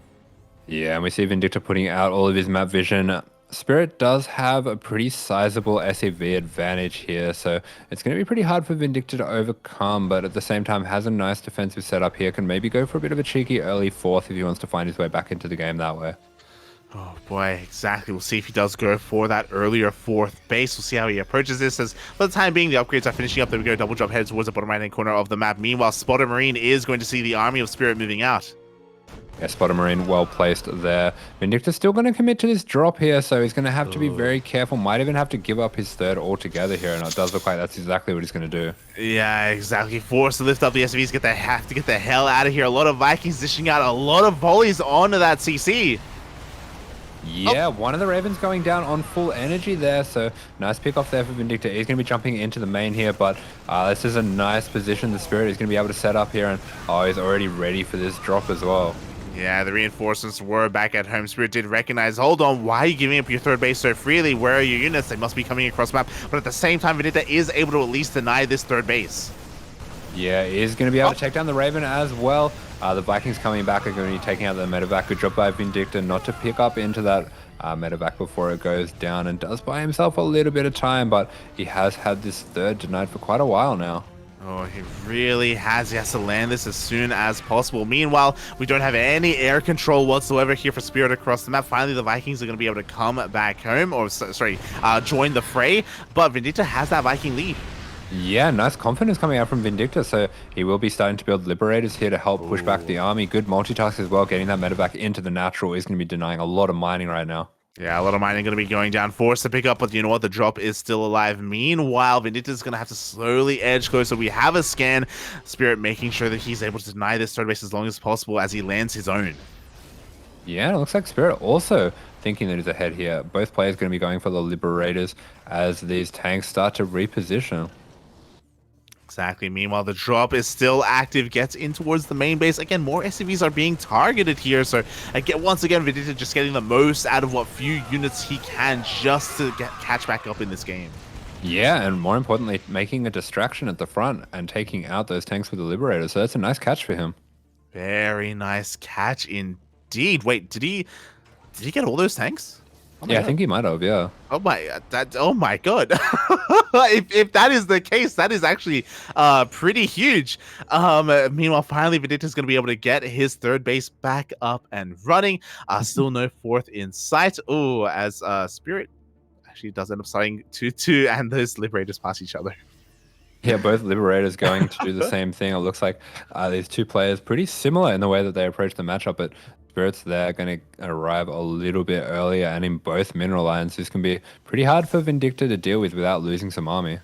Speaker 2: Yeah, and we see Vindicta putting out all of his map vision. Spirit does have a pretty sizable SCV advantage here, so it's going to be pretty hard for Vindicta to overcome, but at the same time has a nice defensive setup here, can maybe go for a bit of a cheeky early fourth if he wants to find his way back into the game that way.
Speaker 1: Oh boy, exactly. We'll see if he does go for that earlier fourth base. We'll see how he approaches this, as for the time being, the upgrades are finishing up. There we go, double drop head towards the bottom right-hand corner of the map. Meanwhile, Spotter Marine is going to see the army of Spirit moving out.
Speaker 2: Yeah, Spotter Marine well placed there. Vindicta's still going to commit to this drop here, so he's going to have to be very careful. Might even have to give up his third altogether here, and it does look like that's exactly what he's going to do.
Speaker 1: Yeah, exactly. Forced to lift up the SCVs, have to get the hell out of here. A lot of Vikings dishing out a lot of volleys onto that CC.
Speaker 2: Yeah, one of the Ravens going down on full energy there, so nice pick off there for Vindicta. He's going to be jumping into the main here, but this is a nice position. The Spirit is going to be able to set up here, and he's already ready for this drop as well.
Speaker 1: Yeah, the reinforcements were back at home. Spirit did recognize, hold on, why are you giving up your third base so freely? Where are your units? They must be coming across map. But at the same time, Vindicta is able to at least deny this third base.
Speaker 2: Yeah, he's going to be able to take down the Raven as well. The Vikings coming back are going to be taking out the medevac. Good job by Vindicta not to pick up into that medevac before it goes down, and does buy himself a little bit of time, but he has had this third denied for quite a while now.
Speaker 1: Oh, he really has. He has to land this as soon as possible. Meanwhile, we don't have any air control whatsoever here for Spirit across the map. Finally, the Vikings are going to be able to come back home, or join the fray, but Vindicta has that Viking lead.
Speaker 2: Yeah, nice confidence coming out from Vindicta, so he will be starting to build Liberators here to help push back the army. Good multitask as well, getting that medevac into the natural. Is going to be denying a lot of mining right now.
Speaker 1: Yeah, a lot of mining going to be going down, forced to pick up, but you know what? The drop is still alive. Meanwhile, Vindicta's going to have to slowly edge closer. We have a scan. Spirit making sure that he's able to deny this third base as long as possible as he lands his own.
Speaker 2: Yeah, it looks like Spirit also thinking that he's ahead here. Both players going to be going for the Liberators as these tanks start to reposition.
Speaker 1: Exactly. Meanwhile, the drop is still active, gets in towards the main base. Again, more SCVs are being targeted here. So, again, once again, Vindicta just getting the most out of what few units he can just to catch back up in this game.
Speaker 2: Yeah, and more importantly, making a distraction at the front and taking out those tanks with the Liberator. So that's a nice catch for him.
Speaker 1: Very nice catch indeed. Wait, did he get all those tanks?
Speaker 2: Oh yeah, God. I think he might have, yeah.
Speaker 1: Oh my god. if that is the case, that is actually pretty huge. Meanwhile, finally Vindicta's going to be able to get his third base back up and running. Still no fourth in sight. Oh, as Spirit actually does end up starting 2-2 and those Liberators pass each other.
Speaker 2: Yeah, both Liberators going to do the same thing. It looks like these two players pretty similar in the way that they approach the matchup, but Spirits there going to arrive a little bit earlier, and in both mineral lines, this can be pretty hard for Vindicta to deal with without losing some army.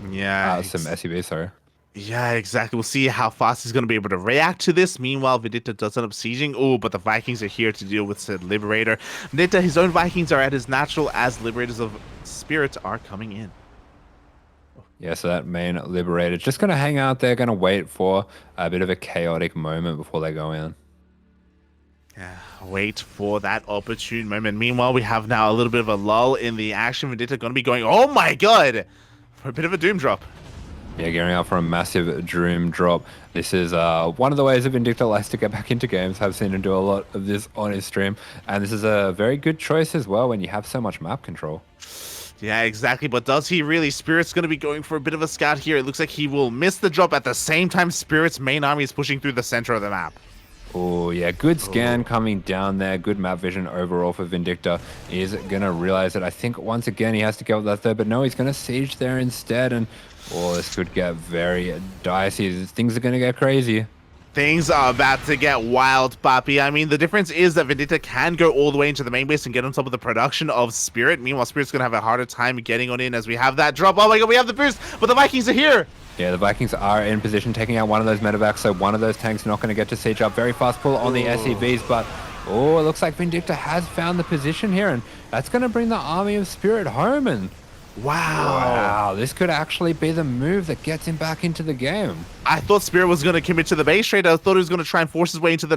Speaker 1: Yeah.
Speaker 2: Some SCV, sorry.
Speaker 1: Yeah, exactly. We'll see how fast he's going to be able to react to this. Meanwhile, Vindicta does end up sieging. Oh, but the Vikings are here to deal with said Liberator. Vindicta, his own Vikings are at his natural as Liberators of Spirit are coming in.
Speaker 2: Yeah, so that main Liberator just going to hang out there, going to wait for a bit of a chaotic moment before they go in.
Speaker 1: Yeah, wait for that opportune moment. Meanwhile, we have now a little bit of a lull in the action. Vindicta going to be going, oh my god, for a bit of a doom drop.
Speaker 2: Yeah, gearing out for a massive doom drop. This is one of the ways that Vindicta likes to get back into games. I've seen him do a lot of this on his stream. And this is a very good choice as well when you have so much map control.
Speaker 1: Yeah, exactly. But does he really? Spirit's going to be going for a bit of a scout here. It looks like he will miss the drop at the same time Spirit's main army is pushing through the center of the map.
Speaker 2: Oh, yeah, good scan coming down there. Good map vision overall for Vindicta. He's going to realize it. I think once again he has to go with that third, but no, he's going to siege there instead. And, oh, this could get very dicey. Things are going to get crazy.
Speaker 1: Things are about to get wild, Papi. I mean, the difference is that Vindicta can go all the way into the main base and get on top of the production of Spirit. Meanwhile, Spirit's going to have a harder time getting on in as we have that drop. Oh my god, we have the boost, but the Vikings are here.
Speaker 2: Yeah, the Vikings are in position, taking out one of those medevacs, so one of those tanks not going to get to siege up. Very fast pull on the SCVs, but oh, it looks like Vindicta has found the position here, and that's going to bring the army of Spirit home. And wow, this could actually be the move that gets him back into the game.
Speaker 1: I thought Spirit was going to commit to the base trade. I thought he was going to try and force his way into the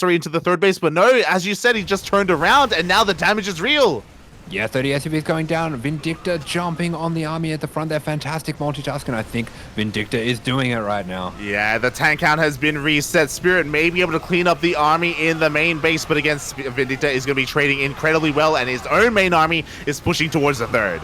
Speaker 1: into the third base, but no, as you said, he just turned around, and now the damage is real.
Speaker 2: Yeah, 30 SCVs going down. Vindicta jumping on the army at the front there. Fantastic multitasking. I think Vindicta is doing it right now.
Speaker 1: Yeah, the tank count has been reset. Spirit may be able to clean up the army in the main base, but again, Vindicta is going to be trading incredibly well, and his own main army is pushing towards the third.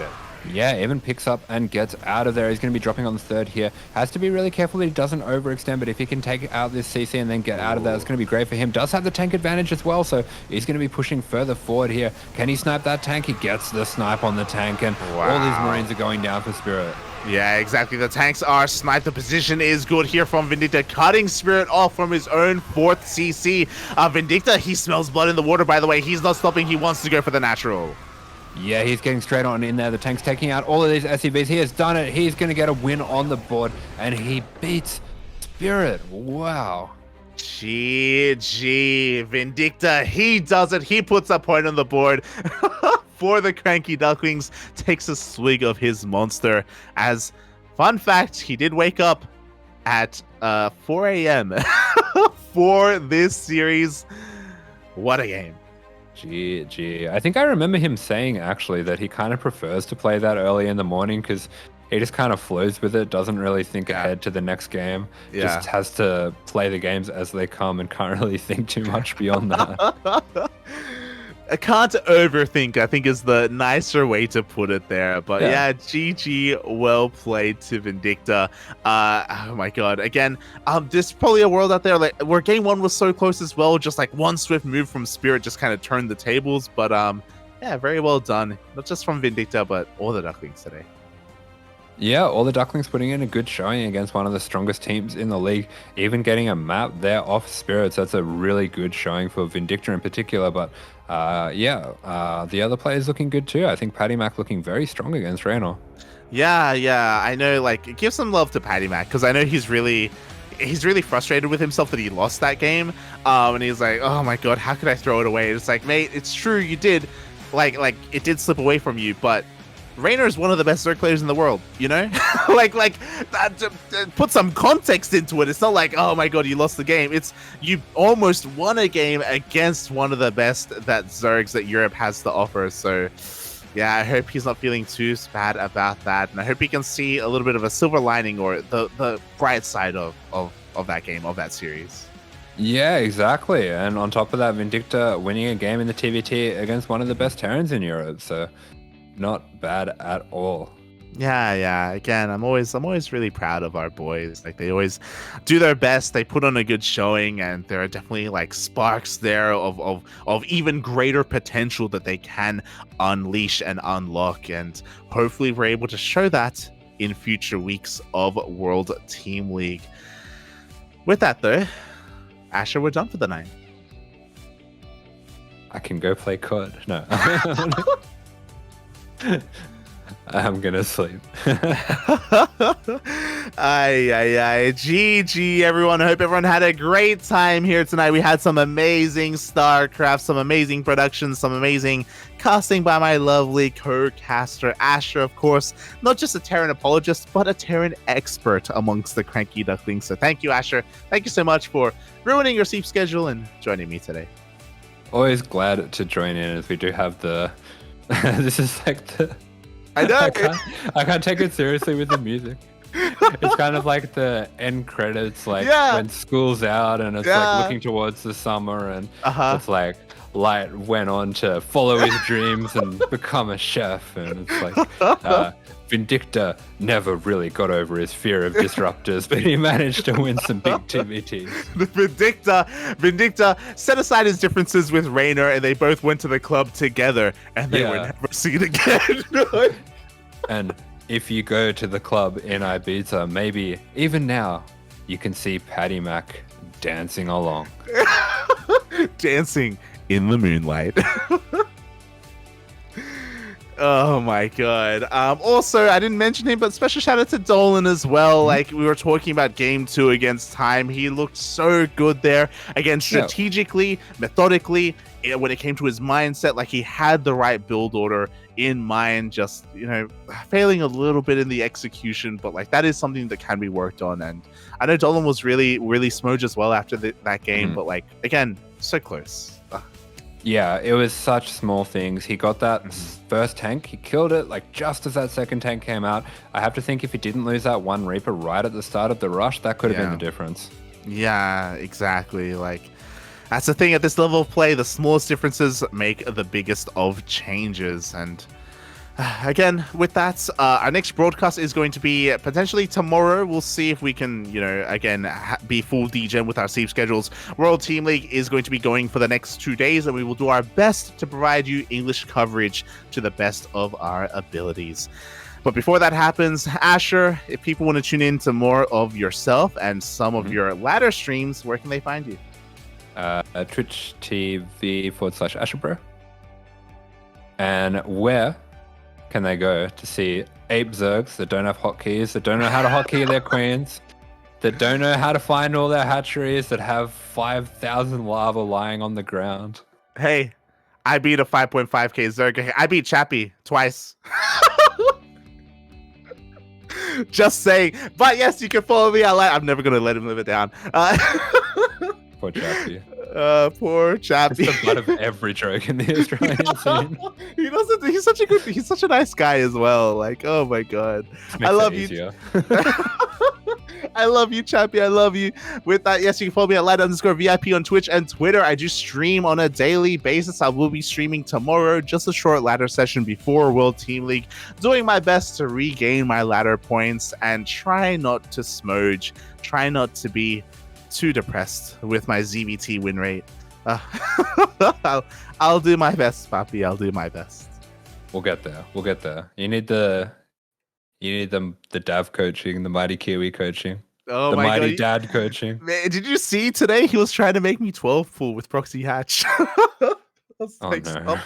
Speaker 2: Yeah, even picks up and gets out of there. He's going to be dropping on the third here. Has to be really careful that he doesn't overextend, but if he can take out this CC and then get out of there, it's going to be great for him. Does have the tank advantage as well, so he's going to be pushing further forward here. Can he snipe that tank? He gets the snipe on the tank, and all these Marines are going down for Spirit.
Speaker 1: Yeah, exactly. The tanks are sniped. The position is good here from Vindicta, cutting Spirit off from his own 4th CC. Vindicta, he smells blood in the water, by the way. He's not stopping. He wants to go for the natural.
Speaker 2: Yeah, he's getting straight on in there. The tank's taking out all of these SCVs. He has done it. He's going to get a win on the board, and he beats Spirit. Wow.
Speaker 1: GG. Vindicta, he does it. He puts a point on the board for the CranKy Ducklings. Takes a swig of his monster. As, fun fact, he did wake up at 4 a.m. for this series. What a game.
Speaker 2: GG. I think I remember him saying actually that he kind of prefers to play that early in the morning because he just kind of flows with it, doesn't really think ahead to the next game. Just has to play the games as they come and can't really think too much beyond that.
Speaker 1: I can't overthink, I think is the nicer way to put it there. But yeah, GG, well played to Vindicta. Oh my god. Again, there's probably a world out there like where game 1 was so close as well. Just like one swift move from Spirit just kind of turned the tables. But yeah, very well done. Not just from Vindicta, but all the Ducklings today.
Speaker 2: Yeah, all the Ducklings putting in a good showing against one of the strongest teams in the league. Even getting a map there off Spirits, that's a really good showing for Vindicta in particular. But the other players looking good too. I think PattyMac looking very strong against Reynor.
Speaker 1: Yeah, I know, like, give some love to PattyMac, because I know he's really frustrated with himself that he lost that game. And he's like, oh my god, how could I throw it away? It's like, mate, it's true, you did, like it did slip away from you, but Reynor is one of the best Zerg players in the world, you know? like put some context into it. It's not like, oh my god, you lost the game. It's you almost won a game against one of the best that Zergs that Europe has to offer. So yeah, I hope he's not feeling too bad about that. And I hope he can see a little bit of a silver lining or the bright side of that game, of that series.
Speaker 2: Yeah, exactly. And on top of that, Vindicta winning a game in the TVT against one of the best Terrans in Europe. So not bad at all.
Speaker 1: Yeah. Again, I'm always really proud of our boys. Like, they always do their best. They put on a good showing, and there are definitely like sparks there of even greater potential that they can unleash and unlock. And hopefully we're able to show that in future weeks of World Team League. With that though, Asher, we're done for the night.
Speaker 2: I can go play COD. No. I'm gonna sleep.
Speaker 1: GG, everyone. I hope everyone had a great time here tonight. We had some amazing StarCraft, some amazing productions, some amazing casting by my lovely co-caster Asher, of course. Not just a Terran apologist, but a Terran expert amongst the CranKy Ducklings. So thank you, Asher. Thank you so much for ruining your sleep schedule and joining me today.
Speaker 2: Always glad to join in, as we do have the this is like the
Speaker 1: I know.
Speaker 2: I can't take it seriously with the music. It's kind of like the end credits, like when school's out and it's like looking towards the summer, and it's like Light went on to follow his dreams and become a chef, and it's like Vindicta never really got over his fear of disruptors, but he managed to win some big TVTs. Vindicta set aside his differences with Reynor, and they both went to the club together, and they were never seen again. And if you go to the club in Ibiza, maybe even now, you can see PattyMac dancing along.
Speaker 1: Dancing in the moonlight. Oh my god. Also, I didn't mention him, but special shout out to Dolan as well. Like, we were talking about game 2 against Time. He looked so good there. Again, strategically, methodically, when it came to his mindset, like, he had the right build order in mind, just, you know, failing a little bit in the execution, but like, that is something that can be worked on. And I know Dolan was really smooch as well after that game, but like, again, so close.
Speaker 2: Yeah, it was such small things. He got that first tank, he killed it like just as that second tank came out. I have to think if he didn't lose that one Reaper right at the start of the rush, that could have been the difference. Yeah,
Speaker 1: exactly. Like, that's the thing at this level of play, the smallest differences make the biggest of changes. And again, with that, our next broadcast is going to be potentially tomorrow. We'll see if we can, you know, again, be full degen with our sleep schedules. World Team League is going to be going for the next 2 days, and we will do our best to provide you English coverage to the best of our abilities. But before that happens, Asher, if people want to tune in to more of yourself and some of your ladder streams, where can they find you?
Speaker 2: Twitch TV/AsherBro. And where can they go to see ape Zergs that don't have hotkeys, that don't know how to hotkey their queens, that don't know how to find all their hatcheries, that have 5,000 lava lying on the ground?
Speaker 1: Hey, I beat a 5.5k Zerg. I beat Chappie twice. Just saying. But yes, you can follow me. I'm never going to let him live it down.
Speaker 2: Poor Chappie.
Speaker 1: Poor Chappie.
Speaker 2: It's the butt of every joke in the Australian scene.
Speaker 1: He doesn't. He's such a nice guy as well. Like, oh my god, I love you. I love you, Chappie. I love you. With that, yes, you can follow me at light_VIP on Twitch and Twitter. I do stream on a daily basis. I will be streaming tomorrow, just a short ladder session before World Team League, doing my best to regain my ladder points and try not to smudge, try not to be too depressed with my ZVT win rate. I'll do my best, Papi. I'll do my best.
Speaker 2: We'll get there. We'll get there. You need the Dav coaching, the Mighty Kiwi coaching.
Speaker 1: Oh,
Speaker 2: the
Speaker 1: my
Speaker 2: Mighty
Speaker 1: God.
Speaker 2: Dad coaching.
Speaker 1: Man, did you see today? He was trying to make me 12 full with Proxy Hatch.
Speaker 2: Like, no.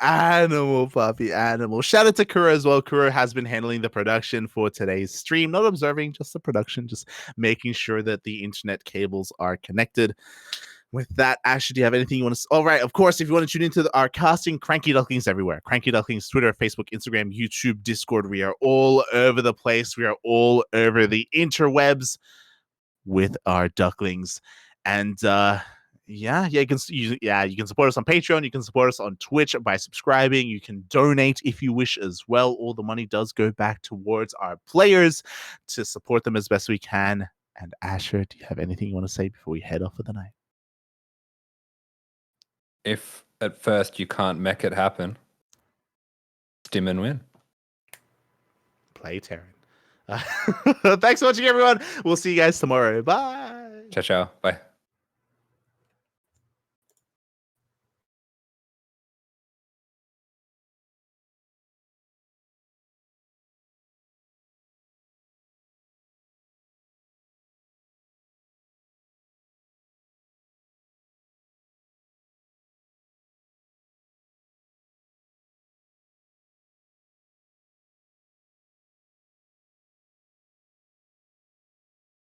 Speaker 1: Animal, Poppy, animal. Shout out to Kuro as well. Kuro has been handling the production for today's stream. Not observing, just the production, just making sure that the internet cables are connected. with that, Asher, do you have anything you want to? All right, of course. If you want to tune into our casting, CranKy Ducklings everywhere. CranKy Ducklings, Twitter, Facebook, Instagram, YouTube, Discord. We are all over the place. We are all over the interwebs with our ducklings, and you can support us on Patreon. You can support us on Twitch by subscribing. You can donate if you wish as well. All the money does go back towards our players to support them as best we can. And Asher, do you have anything you want to say before we head off for the night?
Speaker 2: If at first you can't make it happen, stim and win.
Speaker 1: Play Terran. Thanks for watching, everyone. We'll see you guys tomorrow. Bye.
Speaker 2: Ciao, ciao. Bye.